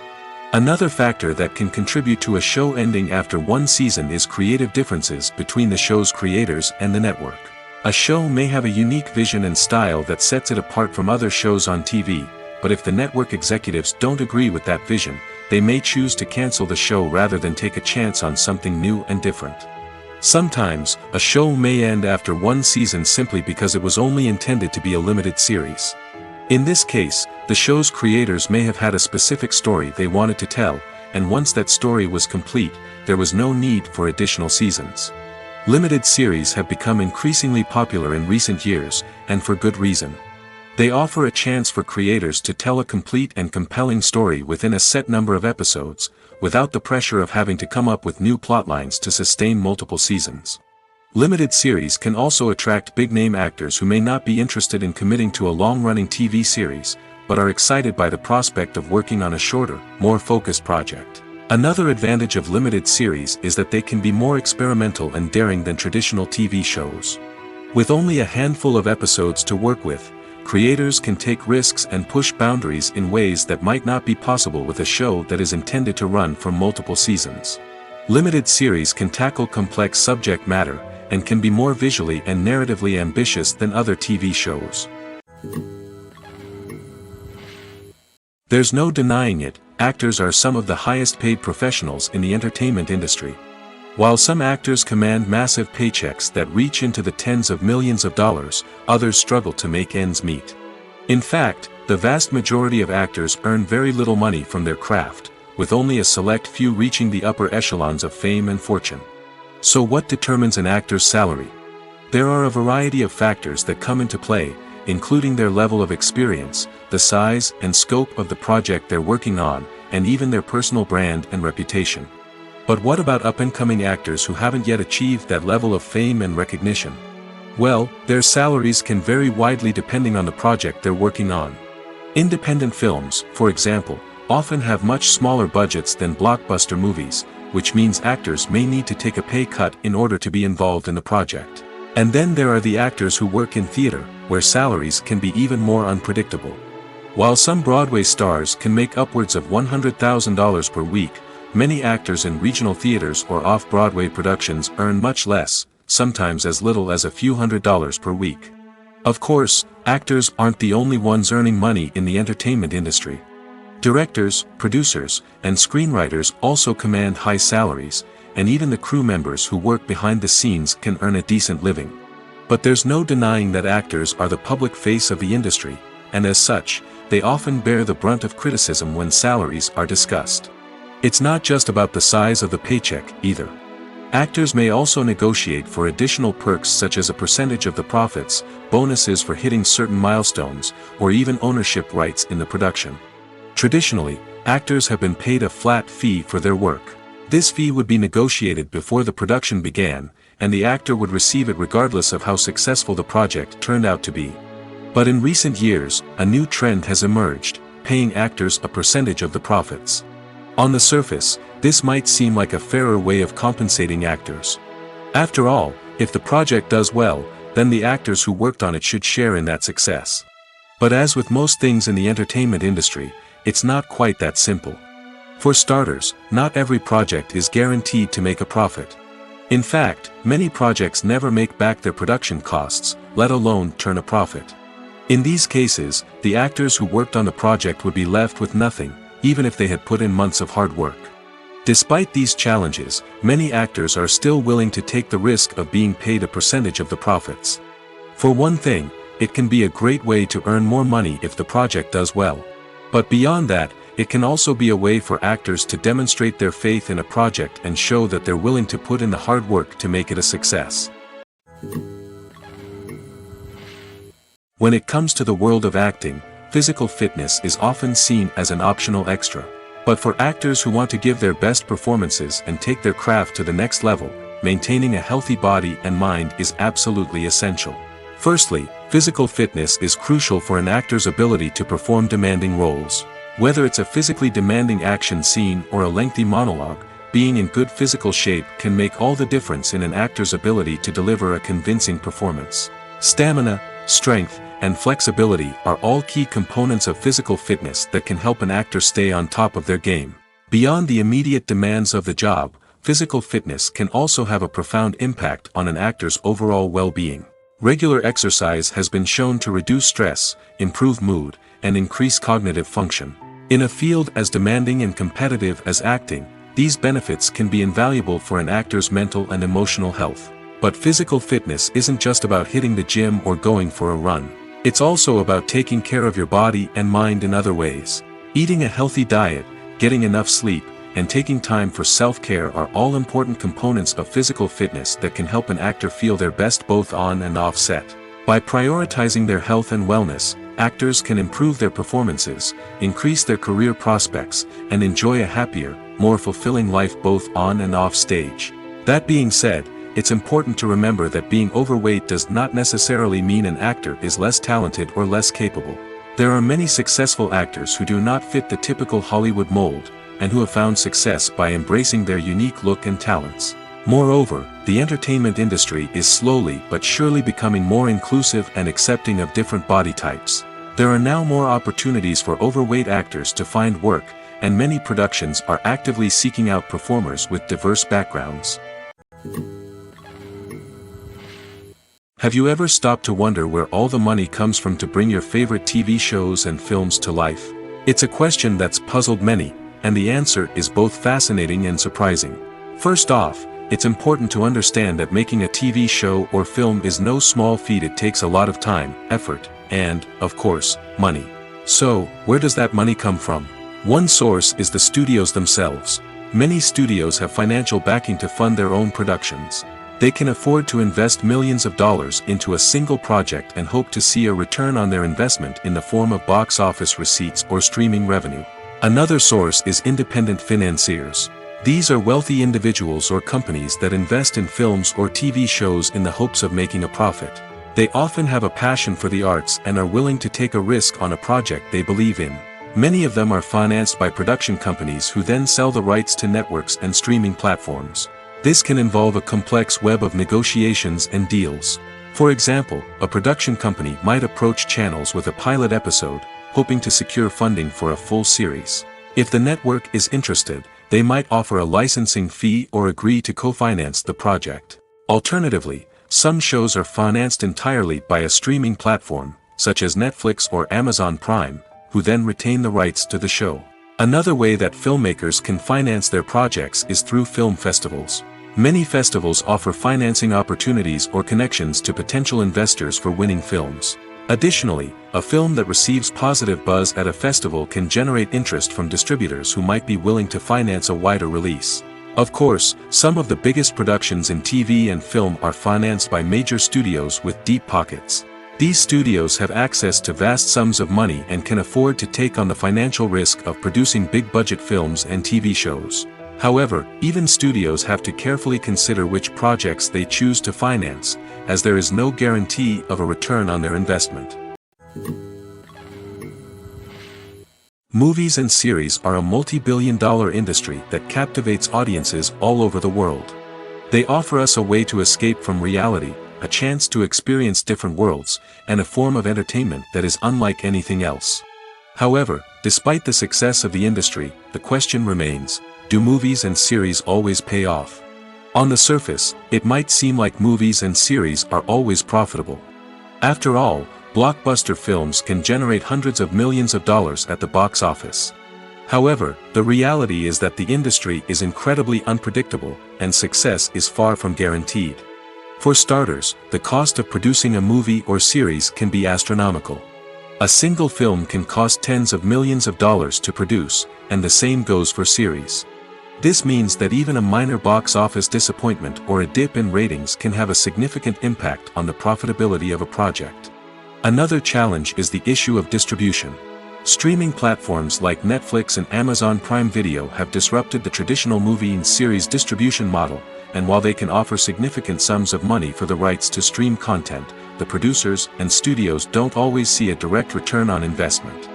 Another factor that can contribute to a show ending after one season is creative differences between the show's creators and the network. A show may have a unique vision and style that sets it apart from other shows on TV, but if the network executives don't agree with that vision, they may choose to cancel the show rather than take a chance on something new and different. Sometimes, a show may end after one season simply because it was only intended to be a limited series. In this case, the show's creators may have had a specific story they wanted to tell, and once that story was complete, there was no need for additional seasons. Limited series have become increasingly popular in recent years, and for good reason. They offer a chance for creators to tell a complete and compelling story within a set number of episodes, without the pressure of having to come up with new plotlines to sustain multiple seasons. Limited series can also attract big-name actors who may not be interested in committing to a long-running TV series, but are excited by the prospect of working on a shorter, more focused project. Another advantage of limited series is that they can be more experimental and daring than traditional TV shows. With only a handful of episodes to work with, creators can take risks and push boundaries in ways that might not be possible with a show that is intended to run for multiple seasons. Limited series can tackle complex subject matter, and can be more visually and narratively ambitious than other TV shows. There's no denying it, actors are some of the highest paid professionals in the entertainment industry. While some actors command massive paychecks that reach into the tens of millions of dollars, others struggle to make ends meet. In fact, the vast majority of actors earn very little money from their craft, with only a select few reaching the upper echelons of fame and fortune. So what determines an actor's salary? There are a variety of factors that come into play, including their level of experience, the size and scope of the project they're working on, and even their personal brand and reputation. But what about up-and-coming actors who haven't yet achieved that level of fame and recognition? Well, their salaries can vary widely depending on the project they're working on. Independent films, for example, often have much smaller budgets than blockbuster movies, which means actors may need to take a pay cut in order to be involved in the project. And then there are the actors who work in theater, where salaries can be even more unpredictable. While some Broadway stars can make upwards of $100,000 per week, many actors in regional theaters or off-Broadway productions earn much less, sometimes as little as a few $100s per week. Of course, actors aren't the only ones earning money in the entertainment industry. Directors, producers, and screenwriters also command high salaries, and even the crew members who work behind the scenes can earn a decent living. But there's no denying that actors are the public face of the industry, and as such, they often bear the brunt of criticism when salaries are discussed. It's not just about the size of the paycheck, either. Actors may also negotiate for additional perks such as a percentage of the profits, bonuses for hitting certain milestones, or even ownership rights in the production. Traditionally, actors have been paid a flat fee for their work. This fee would be negotiated before the production began, and the actor would receive it regardless of how successful the project turned out to be. But in recent years, a new trend has emerged, paying actors a percentage of the profits. On the surface, this might seem like a fairer way of compensating actors. After all, if the project does well, then the actors who worked on it should share in that success. But as with most things in the entertainment industry, it's not quite that simple. For starters, not every project is guaranteed to make a profit. In fact, many projects never make back their production costs, let alone turn a profit. In these cases, the actors who worked on the project would be left with nothing, even if they had put in months of hard work. Despite these challenges, many actors are still willing to take the risk of being paid a percentage of the profits. For one thing, it can be a great way to earn more money if the project does well. But beyond that, it can also be a way for actors to demonstrate their faith in a project and show that they're willing to put in the hard work to make it a success. When it comes to the world of acting, physical fitness is often seen as an optional extra. But for actors who want to give their best performances and take their craft to the next level, maintaining a healthy body and mind is absolutely essential. Firstly, physical fitness is crucial for an actor's ability to perform demanding roles. Whether it's a physically demanding action scene or a lengthy monologue, being in good physical shape can make all the difference in an actor's ability to deliver a convincing performance. Stamina, strength, and flexibility are all key components of physical fitness that can help an actor stay on top of their game. Beyond the immediate demands of the job, physical fitness can also have a profound impact on an actor's overall well-being. Regular exercise has been shown to reduce stress, improve mood, and increase cognitive function. In a field as demanding and competitive as acting, these benefits can be invaluable for an actor's mental and emotional health. But physical fitness isn't just about hitting the gym or going for a run. It's also about taking care of your body and mind in other ways. Eating a healthy diet, getting enough sleep, and taking time for self-care are all important components of physical fitness that can help an actor feel their best both on and off set. By prioritizing their health and wellness, actors can improve their performances, increase their career prospects, and enjoy a happier, more fulfilling life both on and off stage. That being said, it's important to remember that being overweight does not necessarily mean an actor is less talented or less capable. There are many successful actors who do not fit the typical Hollywood mold, and who have found success by embracing their unique look and talents. Moreover, the entertainment industry is slowly but surely becoming more inclusive and accepting of different body types. There are now more opportunities for overweight actors to find work, and many productions are actively seeking out performers with diverse backgrounds. Have you ever stopped to wonder where all the money comes from to bring your favorite TV shows and films to life? It's a question that's puzzled many, and the answer is both fascinating and surprising. First off, it's important to understand that making a TV show or film is no small feat. It takes a lot of time, effort, and, of course, money. So, where does that money come from? One source is the studios themselves. Many studios have financial backing to fund their own productions. They can afford to invest millions of dollars into a single project and hope to see a return on their investment in the form of box office receipts or streaming revenue. Another source is independent financiers. These are wealthy individuals or companies that invest in films or TV shows in the hopes of making a profit. They often have a passion for the arts and are willing to take a risk on a project they believe in. Many of them are financed by production companies who then sell the rights to networks and streaming platforms. This can involve a complex web of negotiations and deals. For example, a production company might approach channels with a pilot episode, hoping to secure funding for a full series. If the network is interested, they might offer a licensing fee or agree to co-finance the project. Alternatively, some shows are financed entirely by a streaming platform, such as Netflix or Amazon Prime, who then retain the rights to the show. Another way that filmmakers can finance their projects is through film festivals. Many festivals offer financing opportunities or connections to potential investors for winning films. Additionally, a film that receives positive buzz at a festival can generate interest from distributors who might be willing to finance a wider release. Of course, some of the biggest productions in TV and film are financed by major studios with deep pockets. These studios have access to vast sums of money and can afford to take on the financial risk of producing big-budget films and TV shows. However, even studios have to carefully consider which projects they choose to finance, as there is no guarantee of a return on their investment. Movies and series are a multi-billion-dollar industry that captivates audiences all over the world. They offer us a way to escape from reality, a chance to experience different worlds, and a form of entertainment that is unlike anything else. However, despite the success of the industry, the question remains, do movies and series always pay off? On the surface, it might seem like movies and series are always profitable. After all, blockbuster films can generate hundreds of millions of dollars at the box office. However, the reality is that the industry is incredibly unpredictable, and success is far from guaranteed. For starters, the cost of producing a movie or series can be astronomical. A single film can cost tens of millions of dollars to produce, and the same goes for series. This means that even a minor box office disappointment or a dip in ratings can have a significant impact on the profitability of a project. Another challenge is the issue of distribution. Streaming platforms like Netflix and Amazon Prime Video have disrupted the traditional movie and series distribution model, and while they can offer significant sums of money for the rights to stream content, the producers and studios don't always see a direct return on investment.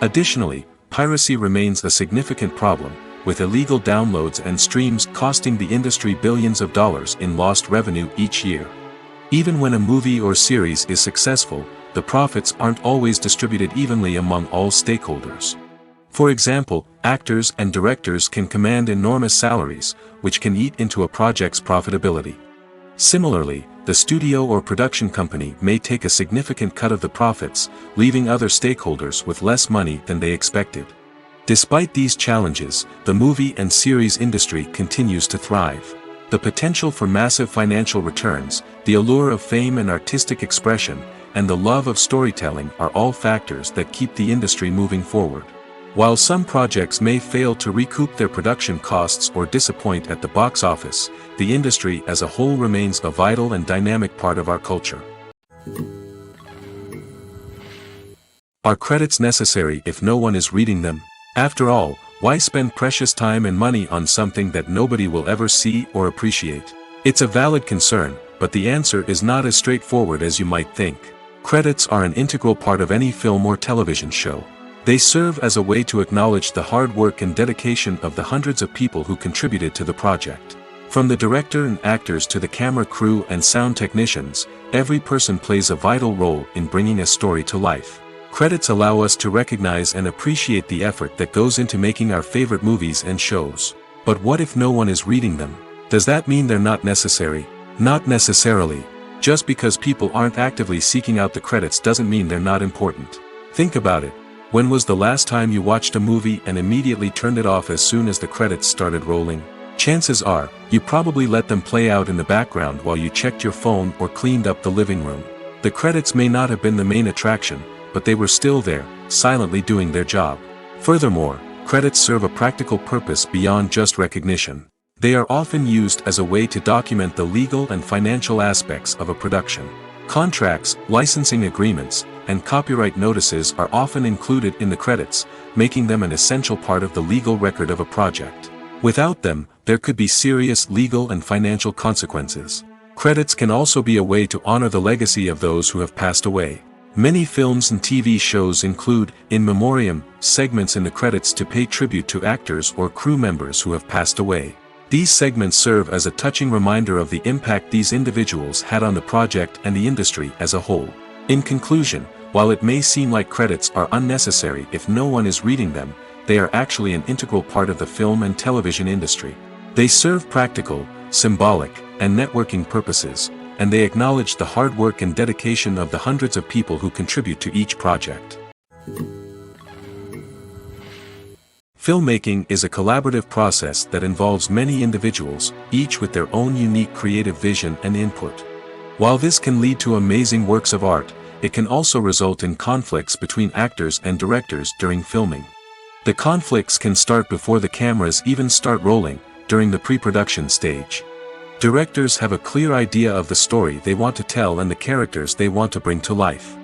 Additionally, piracy remains a significant problem, with illegal downloads and streams costing the industry billions of dollars in lost revenue each year. Even when a movie or series is successful, the profits aren't always distributed evenly among all stakeholders. For example, actors and directors can command enormous salaries, which can eat into a project's profitability. Similarly, the studio or production company may take a significant cut of the profits, leaving other stakeholders with less money than they expected. Despite these challenges, the movie and series industry continues to thrive. The potential for massive financial returns, the allure of fame and artistic expression, and the love of storytelling are all factors that keep the industry moving forward. While some projects may fail to recoup their production costs or disappoint at the box office, the industry as a whole remains a vital and dynamic part of our culture. Are credits necessary if no one is reading them? After all, why spend precious time and money on something that nobody will ever see or appreciate? It's a valid concern, but the answer is not as straightforward as you might think. Credits are an integral part of any film or television show. They serve as a way to acknowledge the hard work and dedication of the hundreds of people who contributed to the project. From the director and actors to the camera crew and sound technicians, every person plays a vital role in bringing a story to life. Credits allow us to recognize and appreciate the effort that goes into making our favorite movies and shows. But what if no one is reading them? Does that mean they're not necessary? Not necessarily. Just because people aren't actively seeking out the credits doesn't mean they're not important. Think about it. When was the last time you watched a movie and immediately turned it off as soon as the credits started rolling? Chances are, you probably let them play out in the background while you checked your phone or cleaned up the living room. The credits may not have been the main attraction, but they were still there, silently doing their job. Furthermore, credits serve a practical purpose beyond just recognition. They are often used as a way to document the legal and financial aspects of a production. Contracts, licensing agreements, and copyright notices are often included in the credits, making them an essential part of the legal record of a project. Without them, there could be serious legal and financial consequences. Credits can also be a way to honor the legacy of those who have passed away. Many films and TV shows include, in memoriam, segments in the credits to pay tribute to actors or crew members who have passed away. These segments serve as a touching reminder of the impact these individuals had on the project and the industry as a whole. In conclusion, while it may seem like credits are unnecessary if no one is reading them, they are actually an integral part of the film and television industry. They serve practical, symbolic, and networking purposes, and they acknowledge the hard work and dedication of the hundreds of people who contribute to each project. Filmmaking is a collaborative process that involves many individuals, each with their own unique creative vision and input. While this can lead to amazing works of art, it can also result in conflicts between actors and directors during filming. The conflicts can start before the cameras even start rolling, during the pre-production stage. Directors have a clear idea of the story they want to tell and the characters they want to bring to life.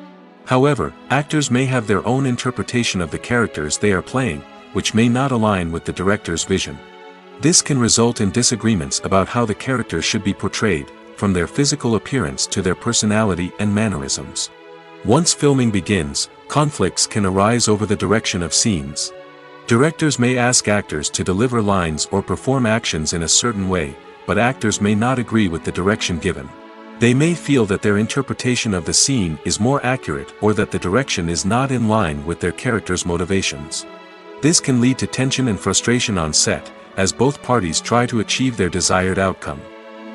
However, actors may have their own interpretation of the characters they are playing, which may not align with the director's vision. This can result in disagreements about how the characters should be portrayed, from their physical appearance to their personality and mannerisms. Once filming begins, conflicts can arise over the direction of scenes. Directors may ask actors to deliver lines or perform actions in a certain way, but actors may not agree with the direction given. They may feel that their interpretation of the scene is more accurate or that the direction is not in line with their character's motivations. This can lead to tension and frustration on set, as both parties try to achieve their desired outcome.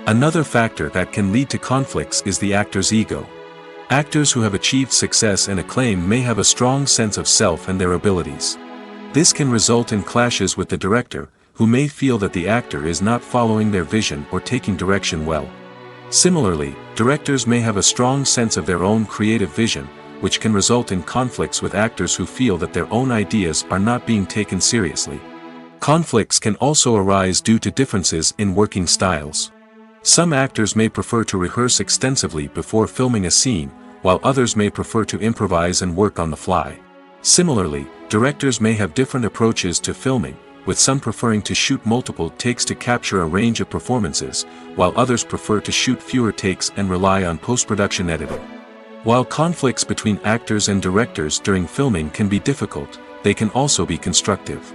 Another factor that can lead to conflicts is the actor's ego. Actors who have achieved success and acclaim may have a strong sense of self and their abilities. This can result in clashes with the director, who may feel that the actor is not following their vision or taking direction well. Similarly, directors may have a strong sense of their own creative vision, which can result in conflicts with actors who feel that their own ideas are not being taken seriously. Conflicts can also arise due to differences in working styles. Some actors may prefer to rehearse extensively before filming a scene, while others may prefer to improvise and work on the fly. Similarly, directors may have different approaches to filming, with some preferring to shoot multiple takes to capture a range of performances, while others prefer to shoot fewer takes and rely on post-production editing. While conflicts between actors and directors during filming can be difficult, they can also be constructive.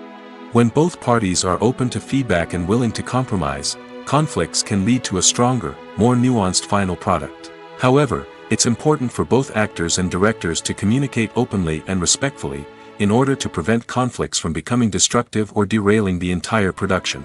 When both parties are open to feedback and willing to compromise, conflicts can lead to a stronger, more nuanced final product. However, it's important for both actors and directors to communicate openly and respectfully, in order to prevent conflicts from becoming destructive or derailing the entire production.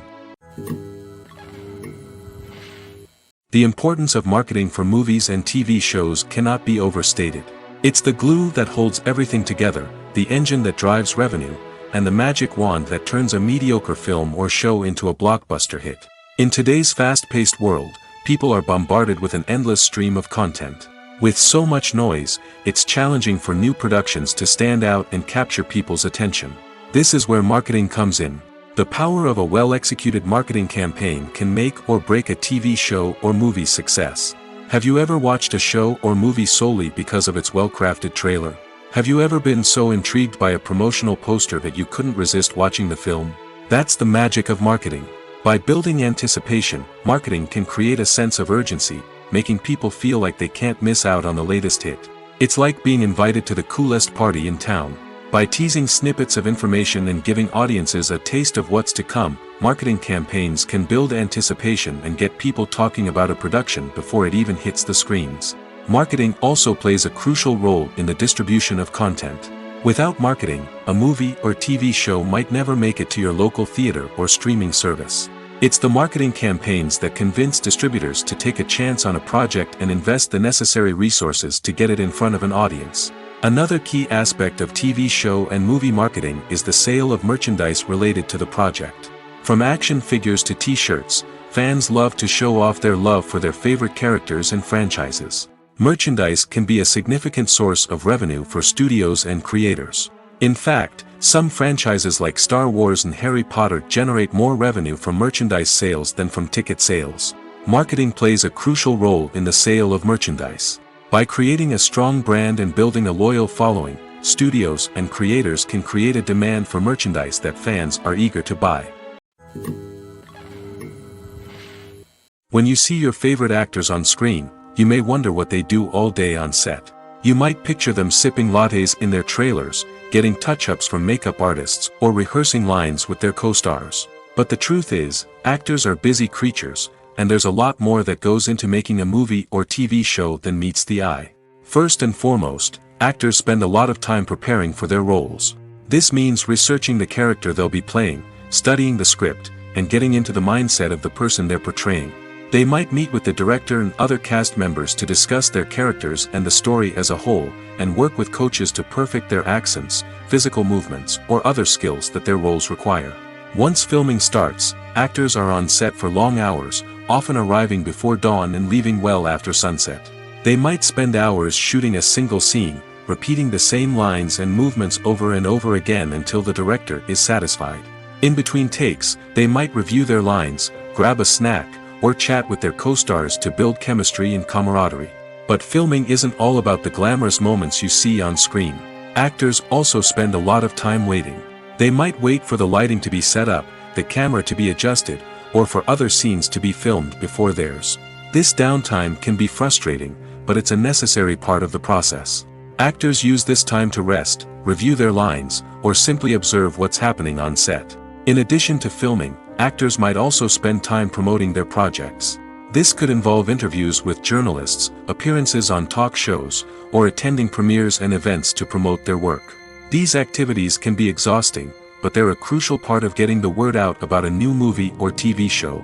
The importance of marketing for movies and TV shows cannot be overstated. It's the glue that holds everything together, the engine that drives revenue, and the magic wand that turns a mediocre film or show into a blockbuster hit. In today's fast-paced world, people are bombarded with an endless stream of content. With so much noise, it's challenging for new productions to stand out and capture people's attention. This is where marketing comes in. The power of a well-executed marketing campaign can make or break a TV show or movie's success. Have you ever watched a show or movie solely because of its well-crafted trailer? Have you ever been so intrigued by a promotional poster that you couldn't resist watching the film? That's the magic of marketing. By building anticipation, marketing can create a sense of urgency, making people feel like they can't miss out on the latest hit. It's like being invited to the coolest party in town. By teasing snippets of information and giving audiences a taste of what's to come, marketing campaigns can build anticipation and get people talking about a production before it even hits the screens. Marketing also plays a crucial role in the distribution of content. Without marketing, a movie or TV show might never make it to your local theater or streaming service. It's the marketing campaigns that convince distributors to take a chance on a project and invest the necessary resources to get it in front of an audience. Another key aspect of TV show and movie marketing is the sale of merchandise related to the project. From action figures to t-shirts, fans love to show off their love for their favorite characters and franchises. Merchandise can be a significant source of revenue for studios and creators. In fact, some franchises like Star Wars and Harry Potter generate more revenue from merchandise sales than from ticket sales. Marketing plays a crucial role in the sale of merchandise. By creating a strong brand and building a loyal following, studios and creators can create a demand for merchandise that fans are eager to buy. When you see your favorite actors on screen, you may wonder what they do all day on set. You might picture them sipping lattes in their trailers, getting touch-ups from makeup artists, or rehearsing lines with their co-stars. But the truth is, actors are busy creatures, and there's a lot more that goes into making a movie or TV show than meets the eye. First and foremost, actors spend a lot of time preparing for their roles. This means researching the character they'll be playing, studying the script, and getting into the mindset of the person they're portraying. They might meet with the director and other cast members to discuss their characters and the story as a whole, and work with coaches to perfect their accents, physical movements, or other skills that their roles require. Once filming starts, actors are on set for long hours, often arriving before dawn and leaving well after sunset. They might spend hours shooting a single scene, repeating the same lines and movements over and over again until the director is satisfied. In between takes, they might review their lines, grab a snack, or chat with their co-stars to build chemistry and camaraderie. But filming isn't all about the glamorous moments you see on screen. Actors also spend a lot of time waiting. They might wait for the lighting to be set up, the camera to be adjusted, or for other scenes to be filmed before theirs. This downtime can be frustrating, but it's a necessary part of the process. Actors use this time to rest, review their lines, or simply observe what's happening on set. In addition to filming, actors might also spend time promoting their projects. This could involve interviews with journalists, appearances on talk shows, or attending premieres and events to promote their work. These activities can be exhausting, but they're a crucial part of getting the word out about a new movie or TV show.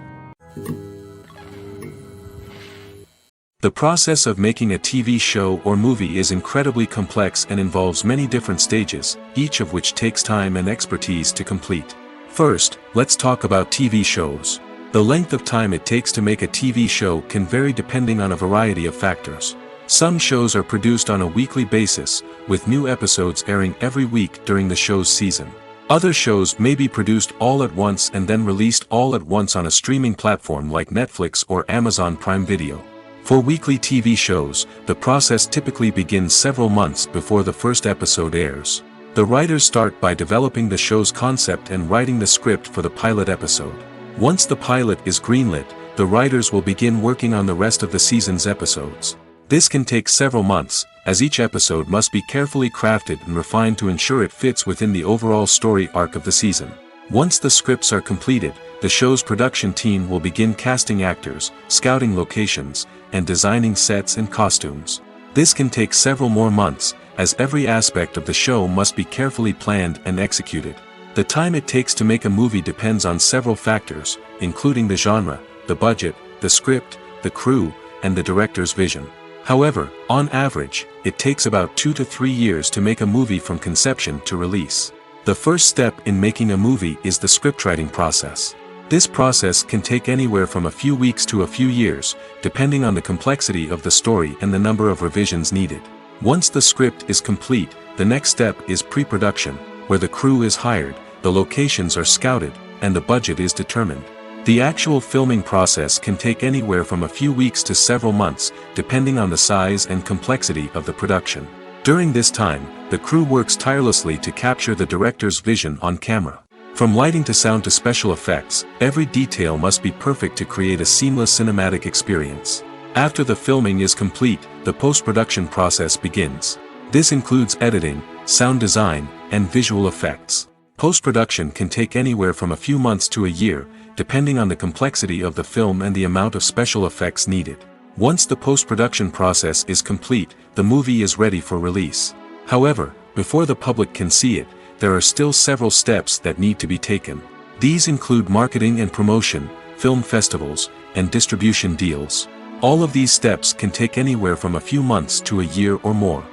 The process of making a TV show or movie is incredibly complex and involves many different stages, each of which takes time and expertise to complete. First, let's talk about TV shows. The length of time it takes to make a TV show can vary depending on a variety of factors. Some shows are produced on a weekly basis, with new episodes airing every week during the show's season. Other shows may be produced all at once and then released all at once on a streaming platform like Netflix or Amazon Prime Video. For weekly TV shows, the process typically begins several months before the first episode airs. The writers start by developing the show's concept and writing the script for the pilot episode. Once the pilot is greenlit, the writers will begin working on the rest of the season's episodes. This can take several months, as each episode must be carefully crafted and refined to ensure it fits within the overall story arc of the season. Once the scripts are completed, the show's production team will begin casting actors, scouting locations, and designing sets and costumes. This can take several more months, as every aspect of the show must be carefully planned and executed. The time it takes to make a movie depends on several factors, including the genre, the budget, the script, the crew, and the director's vision. However, on average, it takes about 2 to 3 years to make a movie from conception to release. The first step in making a movie is the scriptwriting process. This process can take anywhere from a few weeks to a few years, depending on the complexity of the story and the number of revisions needed. Once the script is complete, the next step is pre-production, where the crew is hired, the locations are scouted, and the budget is determined. The actual filming process can take anywhere from a few weeks to several months, depending on the size and complexity of the production. During this time, the crew works tirelessly to capture the director's vision on camera. From lighting to sound to special effects, every detail must be perfect to create a seamless cinematic experience. After the filming is complete, the post-production process begins. This includes editing, sound design, and visual effects. Post-production can take anywhere from a few months to a year, depending on the complexity of the film and the amount of special effects needed. Once the post-production process is complete, the movie is ready for release. However, before the public can see it, there are still several steps that need to be taken. These include marketing and promotion, film festivals, and distribution deals. All of these steps can take anywhere from a few months to a year or more.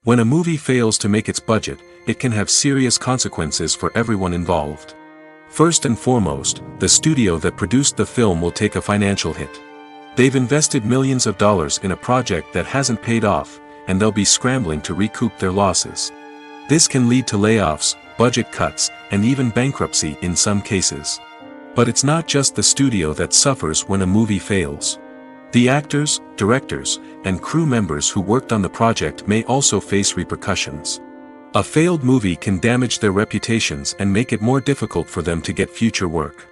When a movie fails to make its budget, it can have serious consequences for everyone involved. First and foremost, the studio that produced the film will take a financial hit. They've invested millions of dollars in a project that hasn't paid off, and they'll be scrambling to recoup their losses. This can lead to layoffs, budget cuts, and even bankruptcy in some cases. But it's not just the studio that suffers when a movie fails. The actors, directors, and crew members who worked on the project may also face repercussions. A failed movie can damage their reputations and make it more difficult for them to get future work.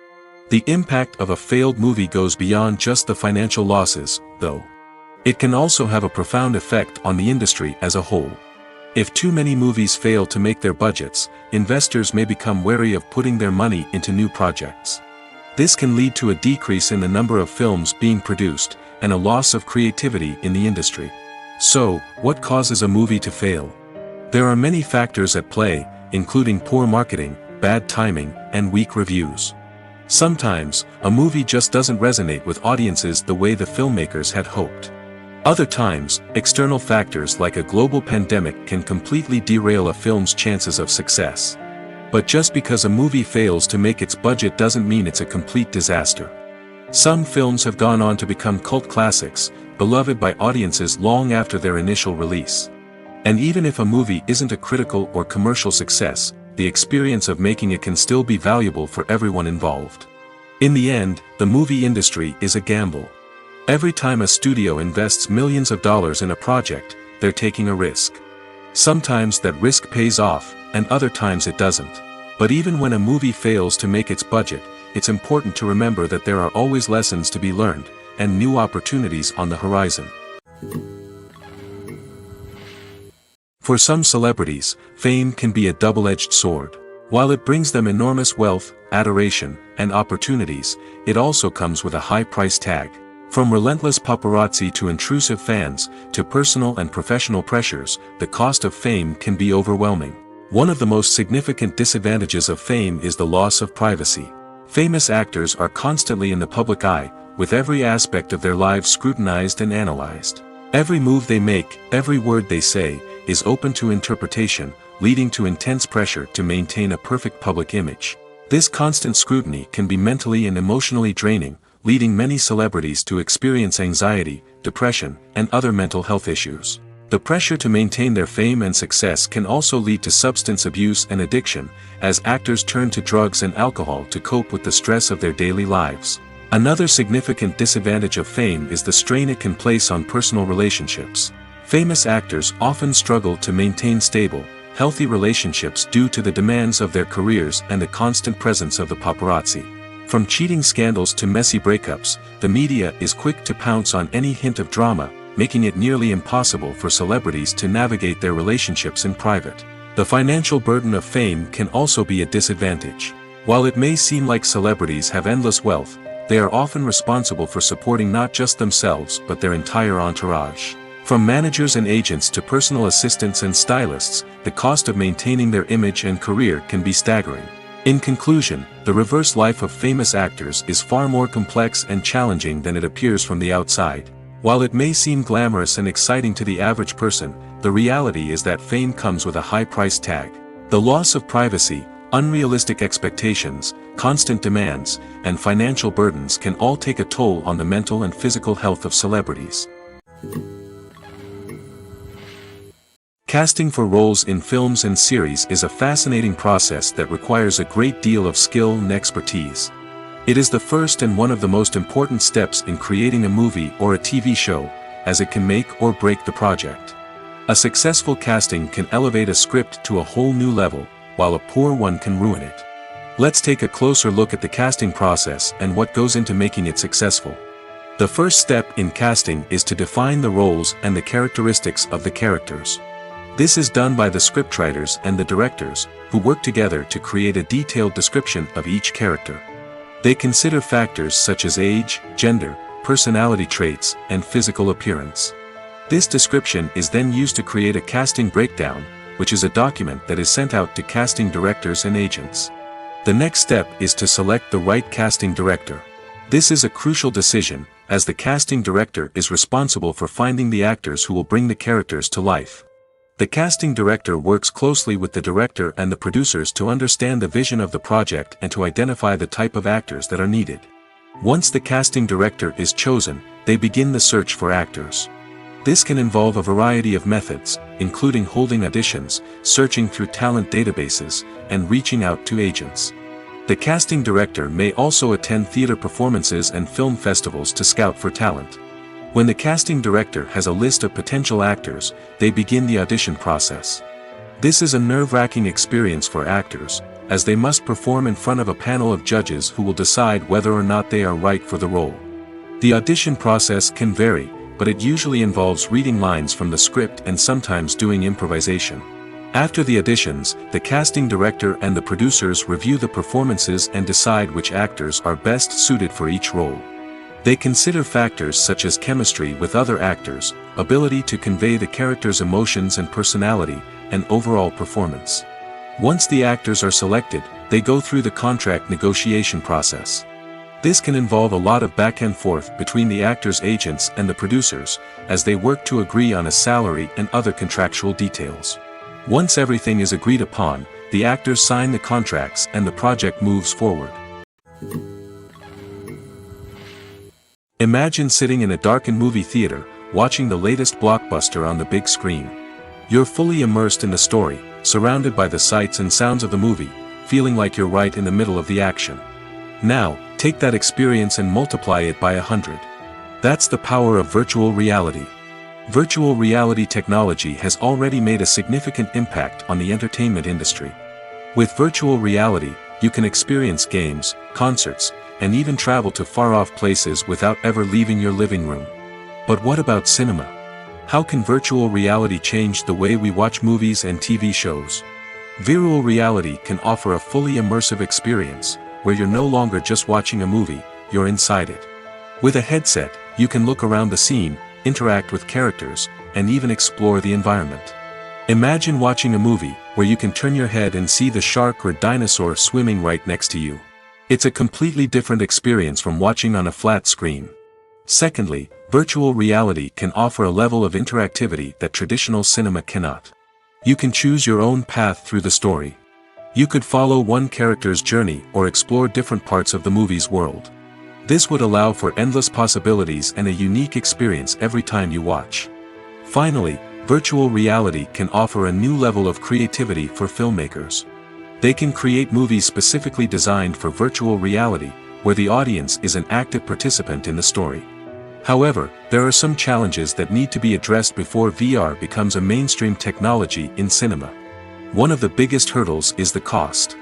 The impact of a failed movie goes beyond just the financial losses, though. It can also have a profound effect on the industry as a whole. If too many movies fail to make their budgets, investors may become wary of putting their money into new projects. This can lead to a decrease in the number of films being produced, and a loss of creativity in the industry. So, what causes a movie to fail? There are many factors at play, including poor marketing, bad timing, and weak reviews. Sometimes, a movie just doesn't resonate with audiences the way the filmmakers had hoped. Other times, external factors like a global pandemic can completely derail a film's chances of success. But just because a movie fails to make its budget doesn't mean it's a complete disaster. Some films have gone on to become cult classics, beloved by audiences long after their initial release. And even if a movie isn't a critical or commercial success, the experience of making it can still be valuable for everyone involved. In the end, the movie industry is a gamble. Every time a studio invests millions of dollars in a project, they're taking a risk. Sometimes that risk pays off, and other times it doesn't. But even when a movie fails to make its budget, it's important to remember that there are always lessons to be learned, and new opportunities on the horizon. For some celebrities, fame can be a double-edged sword. While it brings them enormous wealth, adoration, and opportunities, it also comes with a high price tag. From relentless paparazzi to intrusive fans, to personal and professional pressures, the cost of fame can be overwhelming. One of the most significant disadvantages of fame is the loss of privacy. Famous actors are constantly in the public eye, with every aspect of their lives scrutinized and analyzed. Every move they make, every word they say, is open to interpretation, leading to intense pressure to maintain a perfect public image. This constant scrutiny can be mentally and emotionally draining, leading many celebrities to experience anxiety, depression, and other mental health issues. The pressure to maintain their fame and success can also lead to substance abuse and addiction, as actors turn to drugs and alcohol to cope with the stress of their daily lives. Another significant disadvantage of fame is the strain it can place on personal relationships. Famous actors often struggle to maintain stable, healthy relationships due to the demands of their careers and the constant presence of the paparazzi. From cheating scandals to messy breakups, the media is quick to pounce on any hint of drama, making it nearly impossible for celebrities to navigate their relationships in private. The financial burden of fame can also be a disadvantage. While it may seem like celebrities have endless wealth, they are often responsible for supporting not just themselves but their entire entourage. From managers and agents to personal assistants and stylists, the cost of maintaining their image and career can be staggering. In conclusion, the reverse life of famous actors is far more complex and challenging than it appears from the outside. While it may seem glamorous and exciting to the average person, the reality is that fame comes with a high price tag. The loss of privacy, unrealistic expectations, constant demands, and financial burdens can all take a toll on the mental and physical health of celebrities. Casting for roles in films and series is a fascinating process that requires a great deal of skill and expertise. It is the first and one of the most important steps in creating a movie or a TV show, as it can make or break the project. A successful casting can elevate a script to a whole new level, while a poor one can ruin it. Let's take a closer look at the casting process and what goes into making it successful. The first step in casting is to define the roles and the characteristics of the characters. This is done by the scriptwriters and the directors, who work together to create a detailed description of each character. They consider factors such as age, gender, personality traits, and physical appearance. This description is then used to create a casting breakdown, which is a document that is sent out to casting directors and agents. The next step is to select the right casting director. This is a crucial decision, as the casting director is responsible for finding the actors who will bring the characters to life. The casting director works closely with the director and the producers to understand the vision of the project and to identify the type of actors that are needed. Once the casting director is chosen, they begin the search for actors. This can involve a variety of methods, including holding auditions, searching through talent databases, and reaching out to agents. The casting director may also attend theater performances and film festivals to scout for talent. When the casting director has a list of potential actors, they begin the audition process. This is a nerve-wracking experience for actors, as they must perform in front of a panel of judges who will decide whether or not they are right for the role. The audition process can vary, but it usually involves reading lines from the script and sometimes doing improvisation. After the auditions, the casting director and the producers review the performances and decide which actors are best suited for each role. They consider factors such as chemistry with other actors, ability to convey the character's emotions and personality, and overall performance. Once the actors are selected, they go through the contract negotiation process. This can involve a lot of back and forth between the actors' agents and the producers, as they work to agree on a salary and other contractual details. Once everything is agreed upon, the actors sign the contracts and the project moves forward. Imagine sitting in a darkened movie theater, watching the latest blockbuster on the big screen. You're fully immersed in the story, surrounded by the sights and sounds of the movie, feeling like you're right in the middle of the action. Now, take that experience and multiply it by 100. That's the power of virtual reality. Virtual reality technology has already made a significant impact on the entertainment industry. With virtual reality, you can experience games, concerts, and even travel to far-off places without ever leaving your living room. But what about cinema? How can virtual reality change the way we watch movies and TV shows? Virtual reality can offer a fully immersive experience, where you're no longer just watching a movie, you're inside it. With a headset, you can look around the scene, interact with characters, and even explore the environment. Imagine watching a movie, where you can turn your head and see the shark or dinosaur swimming right next to you. It's a completely different experience from watching on a flat screen. Secondly, virtual reality can offer a level of interactivity that traditional cinema cannot. You can choose your own path through the story. You could follow one character's journey or explore different parts of the movie's world. This would allow for endless possibilities and a unique experience every time you watch. Finally, virtual reality can offer a new level of creativity for filmmakers. They can create movies specifically designed for virtual reality, where the audience is an active participant in the story. However, there are some challenges that need to be addressed before VR becomes a mainstream technology in cinema. One of the biggest hurdles is the cost.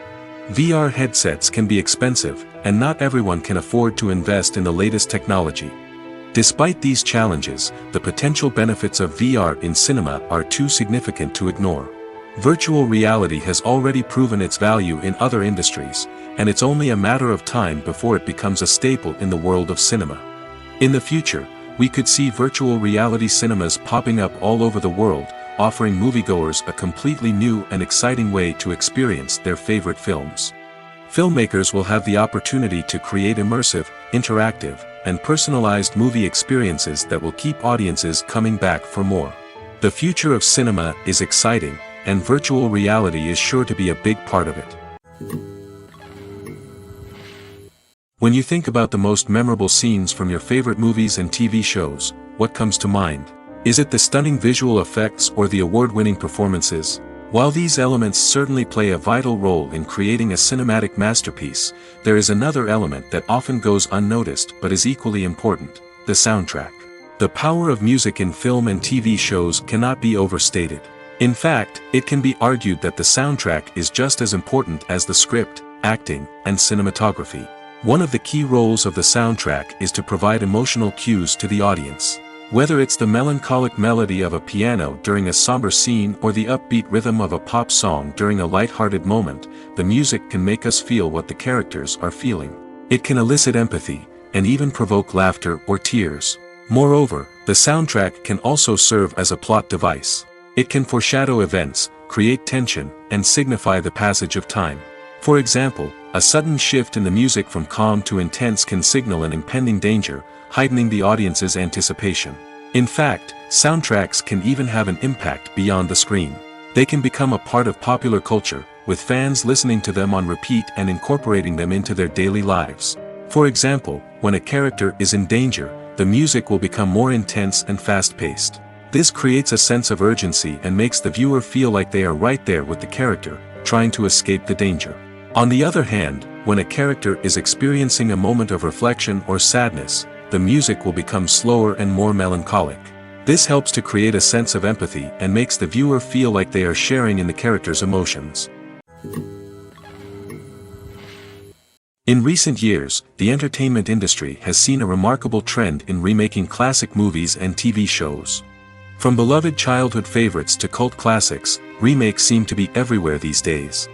VR headsets can be expensive, and not everyone can afford to invest in the latest technology. Despite these challenges, the potential benefits of VR in cinema are too significant to ignore. Virtual reality has already proven its value in other industries, and it's only a matter of time before it becomes a staple in the world of cinema. In the future, we could see virtual reality cinemas popping up all over the world, offering moviegoers a completely new and exciting way to experience their favorite films. Filmmakers will have the opportunity to create immersive, interactive, and personalized movie experiences that will keep audiences coming back for more. The future of cinema is exciting, and virtual reality is sure to be a big part of it. When you think about the most memorable scenes from your favorite movies and TV shows, what comes to mind? Is it the stunning visual effects or the award-winning performances? While these elements certainly play a vital role in creating a cinematic masterpiece, there is another element that often goes unnoticed but is equally important: the soundtrack. The power of music in film and TV shows cannot be overstated. In fact, it can be argued that the soundtrack is just as important as the script, acting, and cinematography. One of the key roles of the soundtrack is to provide emotional cues to the audience. Whether it's the melancholic melody of a piano during a somber scene or the upbeat rhythm of a pop song during a light-hearted moment, the music can make us feel what the characters are feeling. It can elicit empathy, and even provoke laughter or tears. Moreover, the soundtrack can also serve as a plot device. It can foreshadow events, create tension, and signify the passage of time. For example, a sudden shift in the music from calm to intense can signal an impending danger, heightening the audience's anticipation. In fact, soundtracks can even have an impact beyond the screen. They can become a part of popular culture, with fans listening to them on repeat and incorporating them into their daily lives. For example, when a character is in danger, the music will become more intense and fast-paced. This creates a sense of urgency and makes the viewer feel like they are right there with the character, trying to escape the danger. On the other hand, when a character is experiencing a moment of reflection or sadness, the music will become slower and more melancholic. This helps to create a sense of empathy and makes the viewer feel like they are sharing in the character's emotions. In recent years, the entertainment industry has seen a remarkable trend in remaking classic movies and TV shows. From beloved childhood favorites to cult classics, remakes seem to be everywhere these days.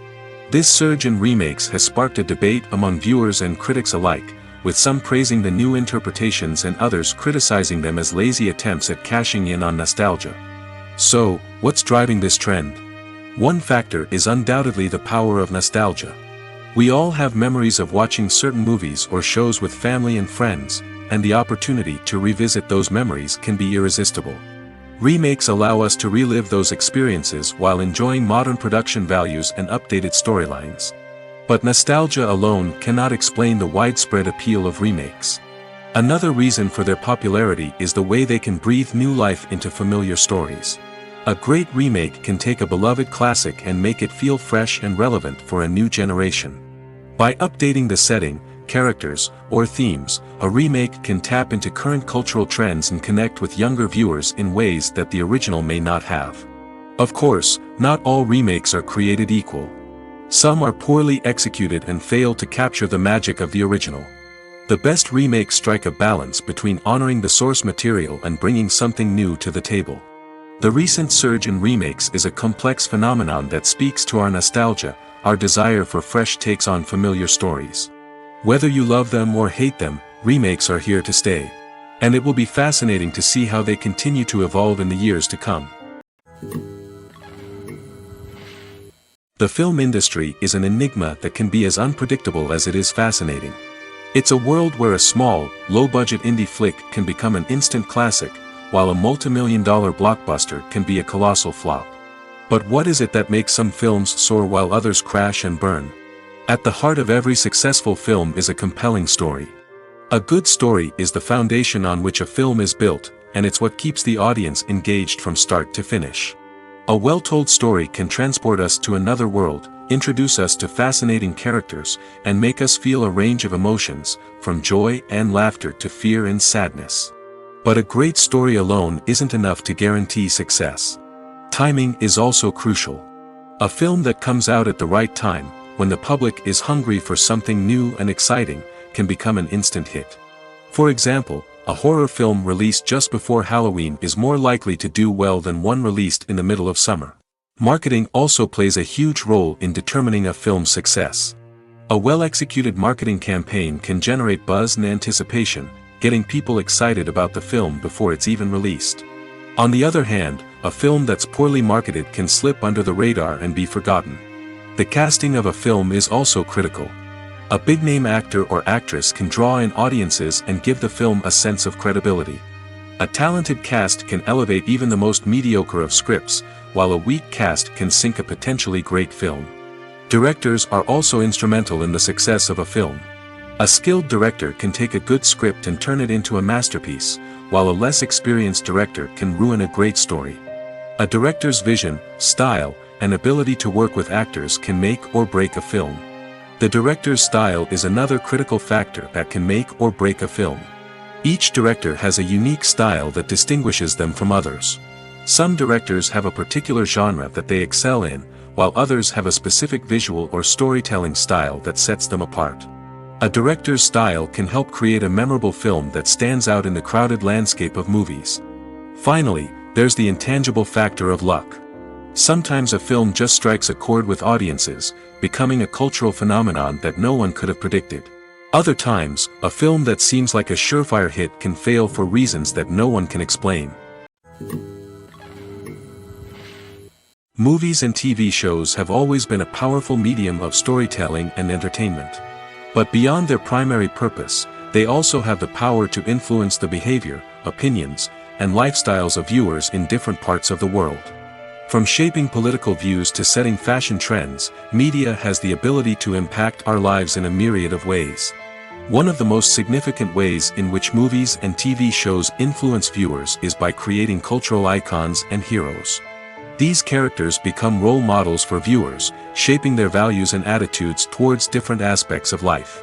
This surge in remakes has sparked a debate among viewers and critics alike, with some praising the new interpretations and others criticizing them as lazy attempts at cashing in on nostalgia. So, what's driving this trend? One factor is undoubtedly the power of nostalgia. We all have memories of watching certain movies or shows with family and friends, and the opportunity to revisit those memories can be irresistible. Remakes allow us to relive those experiences while enjoying modern production values and updated storylines. But nostalgia alone cannot explain the widespread appeal of remakes. Another reason for their popularity is the way they can breathe new life into familiar stories. A great remake can take a beloved classic and make it feel fresh and relevant for a new generation. By updating the setting, characters, or themes, a remake can tap into current cultural trends and connect with younger viewers in ways that the original may not have. Of course, not all remakes are created equal. Some are poorly executed and fail to capture the magic of the original. The best remakes strike a balance between honoring the source material and bringing something new to the table. The recent surge in remakes is a complex phenomenon that speaks to our nostalgia, our desire for fresh takes on familiar stories. Whether you love them or hate them, remakes are here to stay. And it will be fascinating to see how they continue to evolve in the years to come. The film industry is an enigma that can be as unpredictable as it is fascinating. It's a world where a small, low-budget indie flick can become an instant classic, while a multi-million-dollar blockbuster can be a colossal flop. But what is it that makes some films soar while others crash and burn? At the heart of every successful film is a compelling story. A good story is the foundation on which a film is built, and it's what keeps the audience engaged from start to finish. A well-told story can transport us to another world, introduce us to fascinating characters, and make us feel a range of emotions, from joy and laughter to fear and sadness. But a great story alone isn't enough to guarantee success. Timing is also crucial. A film that comes out at the right time, when the public is hungry for something new and exciting, can become an instant hit. For example, a horror film released just before Halloween is more likely to do well than one released in the middle of summer. Marketing also plays a huge role in determining a film's success. A well-executed marketing campaign can generate buzz and anticipation, getting people excited about the film before it's even released. On the other hand, a film that's poorly marketed can slip under the radar and be forgotten. The casting of a film is also critical. A big-name actor or actress can draw in audiences and give the film a sense of credibility. A talented cast can elevate even the most mediocre of scripts, while a weak cast can sink a potentially great film. Directors are also instrumental in the success of a film. A skilled director can take a good script and turn it into a masterpiece, while a less experienced director can ruin a great story. A director's vision, style, and ability to work with actors can make or break a film. The director's style is another critical factor that can make or break a film. Each director has a unique style that distinguishes them from others. Some directors have a particular genre that they excel in, while others have a specific visual or storytelling style that sets them apart. A director's style can help create a memorable film that stands out in the crowded landscape of movies. Finally, there's the intangible factor of luck. Sometimes a film just strikes a chord with audiences, becoming a cultural phenomenon that no one could have predicted. Other times, a film that seems like a surefire hit can fail for reasons that no one can explain. Movies and TV shows have always been a powerful medium of storytelling and entertainment. But beyond their primary purpose, they also have the power to influence the behavior, opinions, and lifestyles of viewers in different parts of the world. From shaping political views to setting fashion trends, media has the ability to impact our lives in a myriad of ways. One of the most significant ways in which movies and TV shows influence viewers is by creating cultural icons and heroes. These characters become role models for viewers, shaping their values and attitudes towards different aspects of life.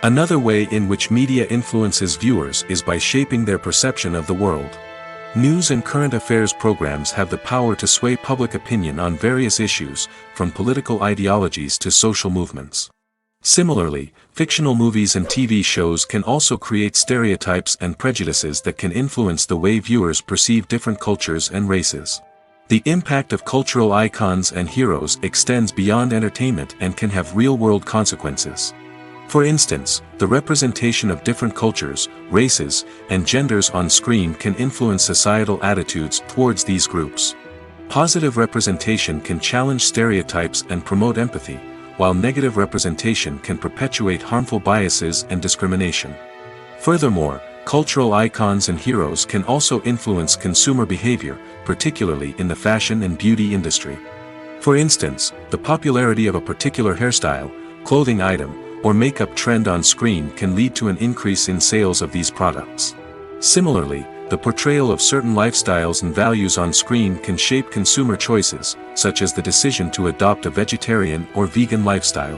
Another way in which media influences viewers is by shaping their perception of the world. News and current affairs programs have the power to sway public opinion on various issues, from political ideologies to social movements. Similarly, fictional movies and TV shows can also create stereotypes and prejudices that can influence the way viewers perceive different cultures and races. The impact of cultural icons and heroes extends beyond entertainment and can have real-world consequences. For instance, the representation of different cultures, races, and genders on screen can influence societal attitudes towards these groups. Positive representation can challenge stereotypes and promote empathy, while negative representation can perpetuate harmful biases and discrimination. Furthermore, cultural icons and heroes can also influence consumer behavior, particularly in the fashion and beauty industry. For instance, the popularity of a particular hairstyle, clothing item, or makeup trend on screen can lead to an increase in sales of these products. Similarly, the portrayal of certain lifestyles and values on screen can shape consumer choices, such as the decision to adopt a vegetarian or vegan lifestyle.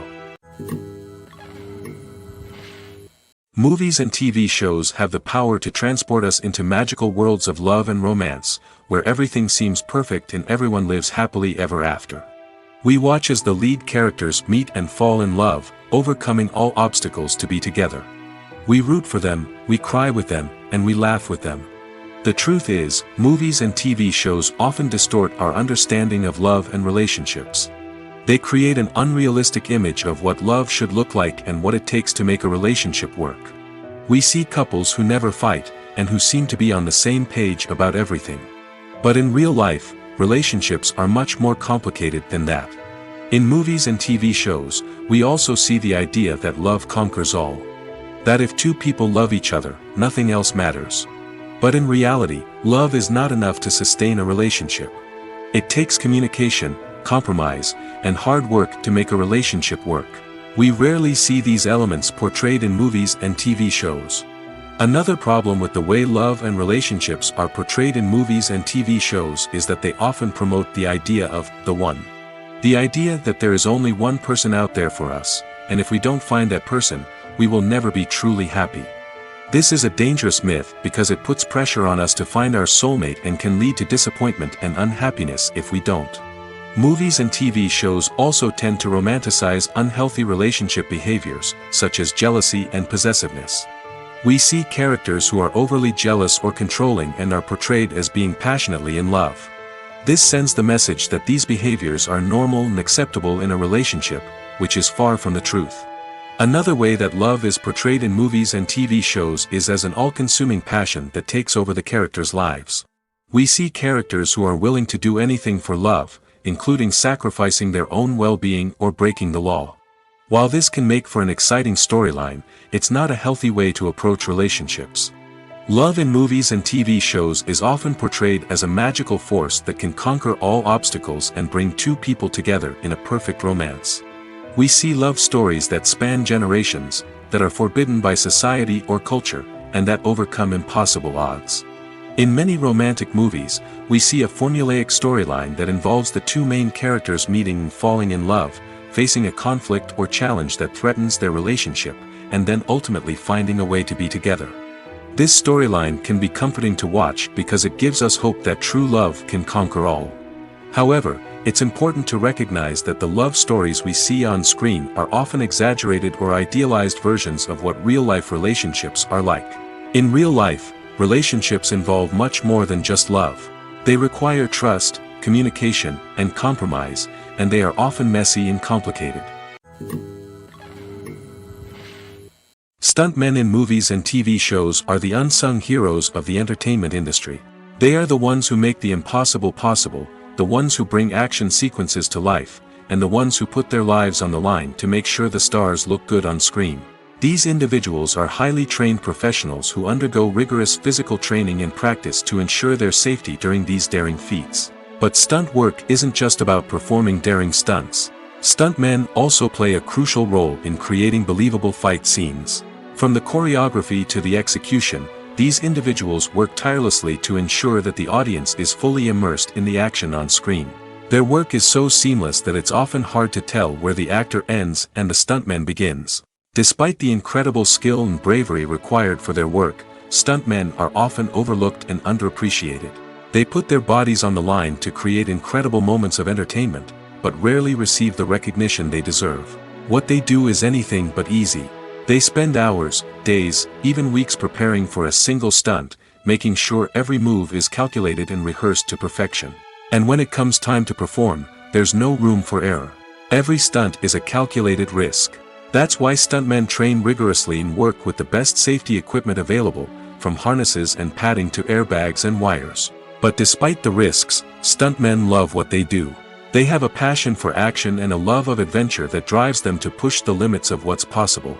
Movies and TV shows have the power to transport us into magical worlds of love and romance, where everything seems perfect and everyone lives happily ever after. We watch as the lead characters meet and fall in love, overcoming all obstacles to be together. We root for them, we cry with them, and we laugh with them. The truth is, movies and TV shows often distort our understanding of love and relationships. They create an unrealistic image of what love should look like and what it takes to make a relationship work. We see couples who never fight, and who seem to be on the same page about everything. But in real life, relationships are much more complicated than that. In movies and TV shows, we also see the idea that love conquers all. That if two people love each other, nothing else matters. But in reality, love is not enough to sustain a relationship. It takes communication, compromise, and hard work to make a relationship work. We rarely see these elements portrayed in movies and TV shows. Another problem with the way love and relationships are portrayed in movies and TV shows is that they often promote the idea of the one. The idea that there is only one person out there for us, and if we don't find that person, we will never be truly happy. This is a dangerous myth because it puts pressure on us to find our soulmate and can lead to disappointment and unhappiness if we don't. Movies and TV shows also tend to romanticize unhealthy relationship behaviors, such as jealousy and possessiveness. We see characters who are overly jealous or controlling and are portrayed as being passionately in love. This sends the message that these behaviors are normal and acceptable in a relationship, which is far from the truth. Another way that love is portrayed in movies and TV shows is as an all-consuming passion that takes over the characters' lives. We see characters who are willing to do anything for love, including sacrificing their own well-being or breaking the law. While this can make for an exciting storyline, it's not a healthy way to approach relationships. Love in movies and TV shows is often portrayed as a magical force that can conquer all obstacles and bring two people together in a perfect romance. We see love stories that span generations, that are forbidden by society or culture, and that overcome impossible odds. In many romantic movies, we see a formulaic storyline that involves the two main characters meeting and falling in love, facing a conflict or challenge that threatens their relationship, and then ultimately finding a way to be together. This storyline can be comforting to watch because it gives us hope that true love can conquer all. However, it's important to recognize that the love stories we see on screen are often exaggerated or idealized versions of what real-life relationships are like. In real life, relationships involve much more than just love. They require trust, communication, and compromise, and they are often messy and complicated. Stuntmen in movies and TV shows are the unsung heroes of the entertainment industry. They are the ones who make the impossible possible, the ones who bring action sequences to life, and the ones who put their lives on the line to make sure the stars look good on screen. These individuals are highly trained professionals who undergo rigorous physical training and practice to ensure their safety during these daring feats. But stunt work isn't just about performing daring stunts. Stuntmen also play a crucial role in creating believable fight scenes. From the choreography to the execution, these individuals work tirelessly to ensure that the audience is fully immersed in the action on screen. Their work is so seamless that it's often hard to tell where the actor ends and the stuntman begins. Despite the incredible skill and bravery required for their work, stuntmen are often overlooked and underappreciated. They put their bodies on the line to create incredible moments of entertainment, but rarely receive the recognition they deserve. What they do is anything but easy. They spend hours, days, even weeks preparing for a single stunt, making sure every move is calculated and rehearsed to perfection. And when it comes time to perform, there's no room for error. Every stunt is a calculated risk. That's why stuntmen train rigorously and work with the best safety equipment available, from harnesses and padding to airbags and wires. But despite the risks, stuntmen love what they do. They have a passion for action and a love of adventure that drives them to push the limits of what's possible.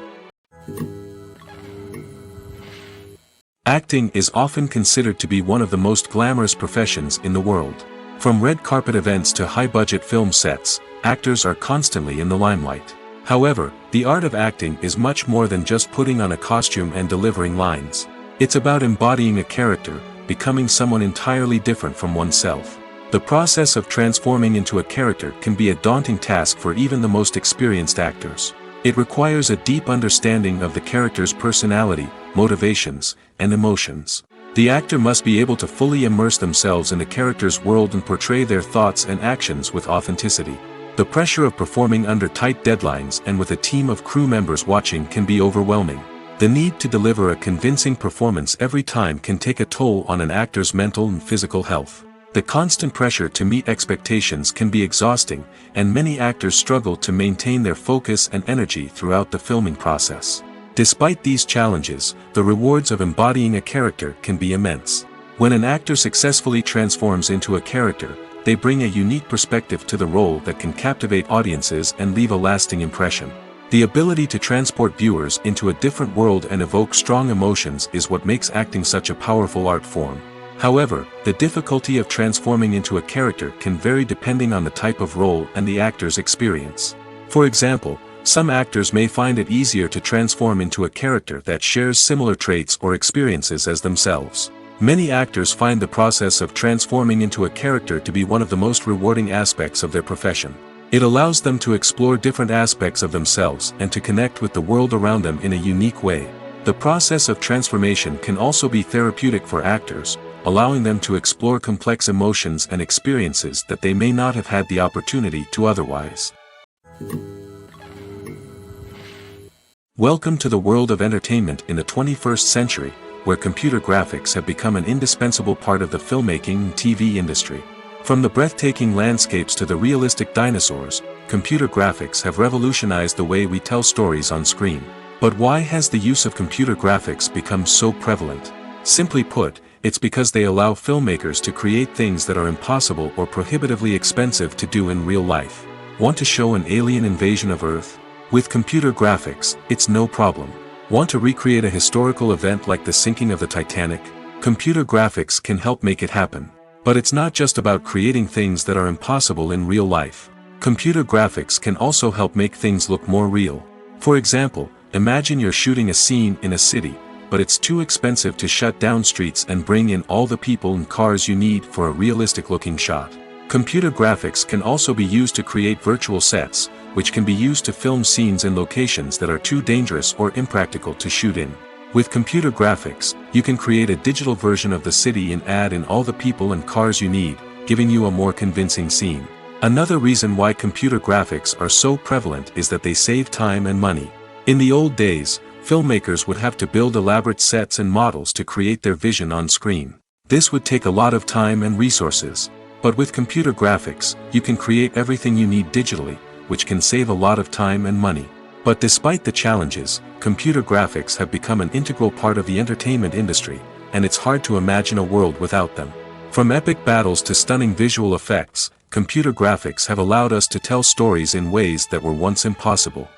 Acting is often considered to be one of the most glamorous professions in the world. From red carpet events to high-budget film sets, actors are constantly in the limelight. However, the art of acting is much more than just putting on a costume and delivering lines. It's about embodying a character, becoming someone entirely different from oneself. The process of transforming into a character can be a daunting task for even the most experienced actors. It requires a deep understanding of the character's personality, motivations, and emotions. The actor must be able to fully immerse themselves in the character's world and portray their thoughts and actions with authenticity. The pressure of performing under tight deadlines and with a team of crew members watching can be overwhelming. The need to deliver a convincing performance every time can take a toll on an actor's mental and physical health. The constant pressure to meet expectations can be exhausting, and many actors struggle to maintain their focus and energy throughout the filming process. Despite these challenges, the rewards of embodying a character can be immense. When an actor successfully transforms into a character, they bring a unique perspective to the role that can captivate audiences and leave a lasting impression. The ability to transport viewers into a different world and evoke strong emotions is what makes acting such a powerful art form. However, the difficulty of transforming into a character can vary depending on the type of role and the actor's experience. For example, some actors may find it easier to transform into a character that shares similar traits or experiences as themselves. Many actors find the process of transforming into a character to be one of the most rewarding aspects of their profession. It allows them to explore different aspects of themselves and to connect with the world around them in a unique way. The process of transformation can also be therapeutic for actors, allowing them to explore complex emotions and experiences that they may not have had the opportunity to otherwise. Welcome to the world of entertainment in the 21st century, where computer graphics have become an indispensable part of the filmmaking and TV industry. From the breathtaking landscapes to the realistic dinosaurs, computer graphics have revolutionized the way we tell stories on screen. But why has the use of computer graphics become so prevalent? Simply put, it's because they allow filmmakers to create things that are impossible or prohibitively expensive to do in real life. Want to show an alien invasion of Earth? With computer graphics, it's no problem. Want to recreate a historical event like the sinking of the Titanic? Computer graphics can help make it happen. But it's not just about creating things that are impossible in real life. Computer graphics can also help make things look more real. For example, imagine you're shooting a scene in a city, but it's too expensive to shut down streets and bring in all the people and cars you need for a realistic-looking shot. Computer graphics can also be used to create virtual sets, which can be used to film scenes in locations that are too dangerous or impractical to shoot in. With computer graphics, you can create a digital version of the city and add in all the people and cars you need, giving you a more convincing scene. Another reason why computer graphics are so prevalent is that they save time and money. In the old days, filmmakers would have to build elaborate sets and models to create their vision on screen. This would take a lot of time and resources. But with computer graphics, you can create everything you need digitally, which can save a lot of time and money. But despite the challenges, computer graphics have become an integral part of the entertainment industry, and it's hard to imagine a world without them. From epic battles to stunning visual effects, computer graphics have allowed us to tell stories in ways that were once impossible.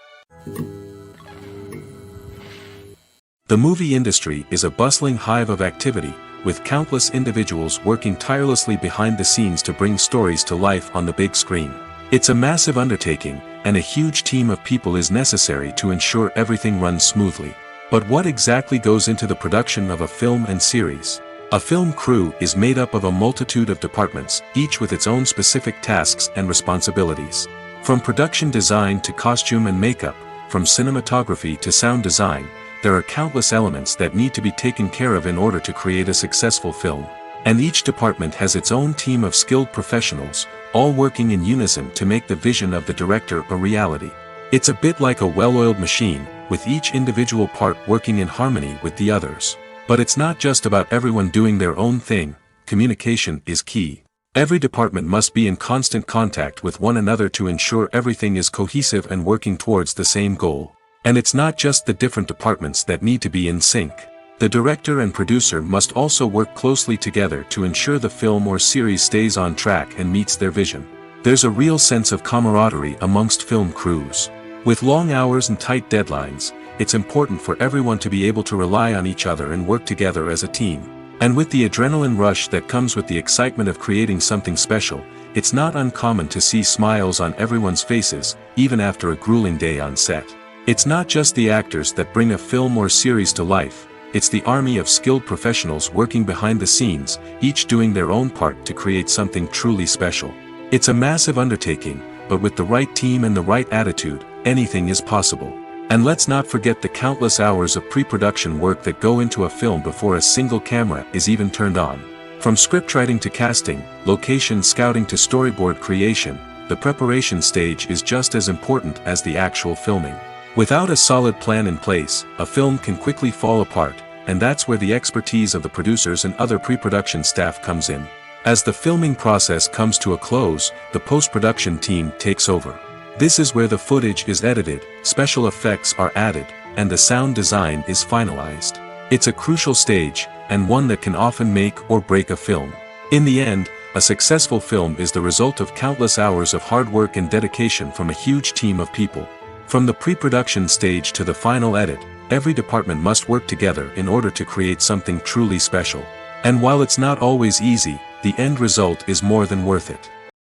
The movie industry is a bustling hive of activity, with countless individuals working tirelessly behind the scenes to bring stories to life on the big screen. It's a massive undertaking, and a huge team of people is necessary to ensure everything runs smoothly. But what exactly goes into the production of a film and series? A film crew is made up of a multitude of departments, each with its own specific tasks and responsibilities. From production design to costume and makeup, from cinematography to sound design, there are countless elements that need to be taken care of in order to create a successful film. And each department has its own team of skilled professionals, all working in unison to make the vision of the director a reality. It's a bit like a well-oiled machine, with each individual part working in harmony with the others. But it's not just about everyone doing their own thing. Communication is key. Every department must be in constant contact with one another to ensure everything is cohesive and working towards the same goal. And it's not just the different departments that need to be in sync. The director and producer must also work closely together to ensure the film or series stays on track and meets their vision. There's a real sense of camaraderie amongst film crews. With long hours and tight deadlines, it's important for everyone to be able to rely on each other and work together as a team. And with the adrenaline rush that comes with the excitement of creating something special, it's not uncommon to see smiles on everyone's faces, even after a grueling day on set. It's not just the actors that bring a film or series to life. It's the army of skilled professionals working behind the scenes, each doing their own part to create something truly special. It's a massive undertaking, but with the right team and the right attitude, anything is possible. And let's not forget the countless hours of pre-production work that go into a film before a single camera is even turned on. From scriptwriting to casting, location scouting to storyboard creation, the preparation stage is just as important as the actual filming. Without a solid plan in place, a film can quickly fall apart, and that's where the expertise of the producers and other pre-production staff comes in. As the filming process comes to a close, the post-production team takes over. This is where the footage is edited, special effects are added, and the sound design is finalized. It's a crucial stage, and one that can often make or break a film. In the end, a successful film is the result of countless hours of hard work and dedication from a huge team of people. From the pre-production stage to the final edit, every department must work together in order to create something truly special. And while it's not always easy, the end result is more than worth it.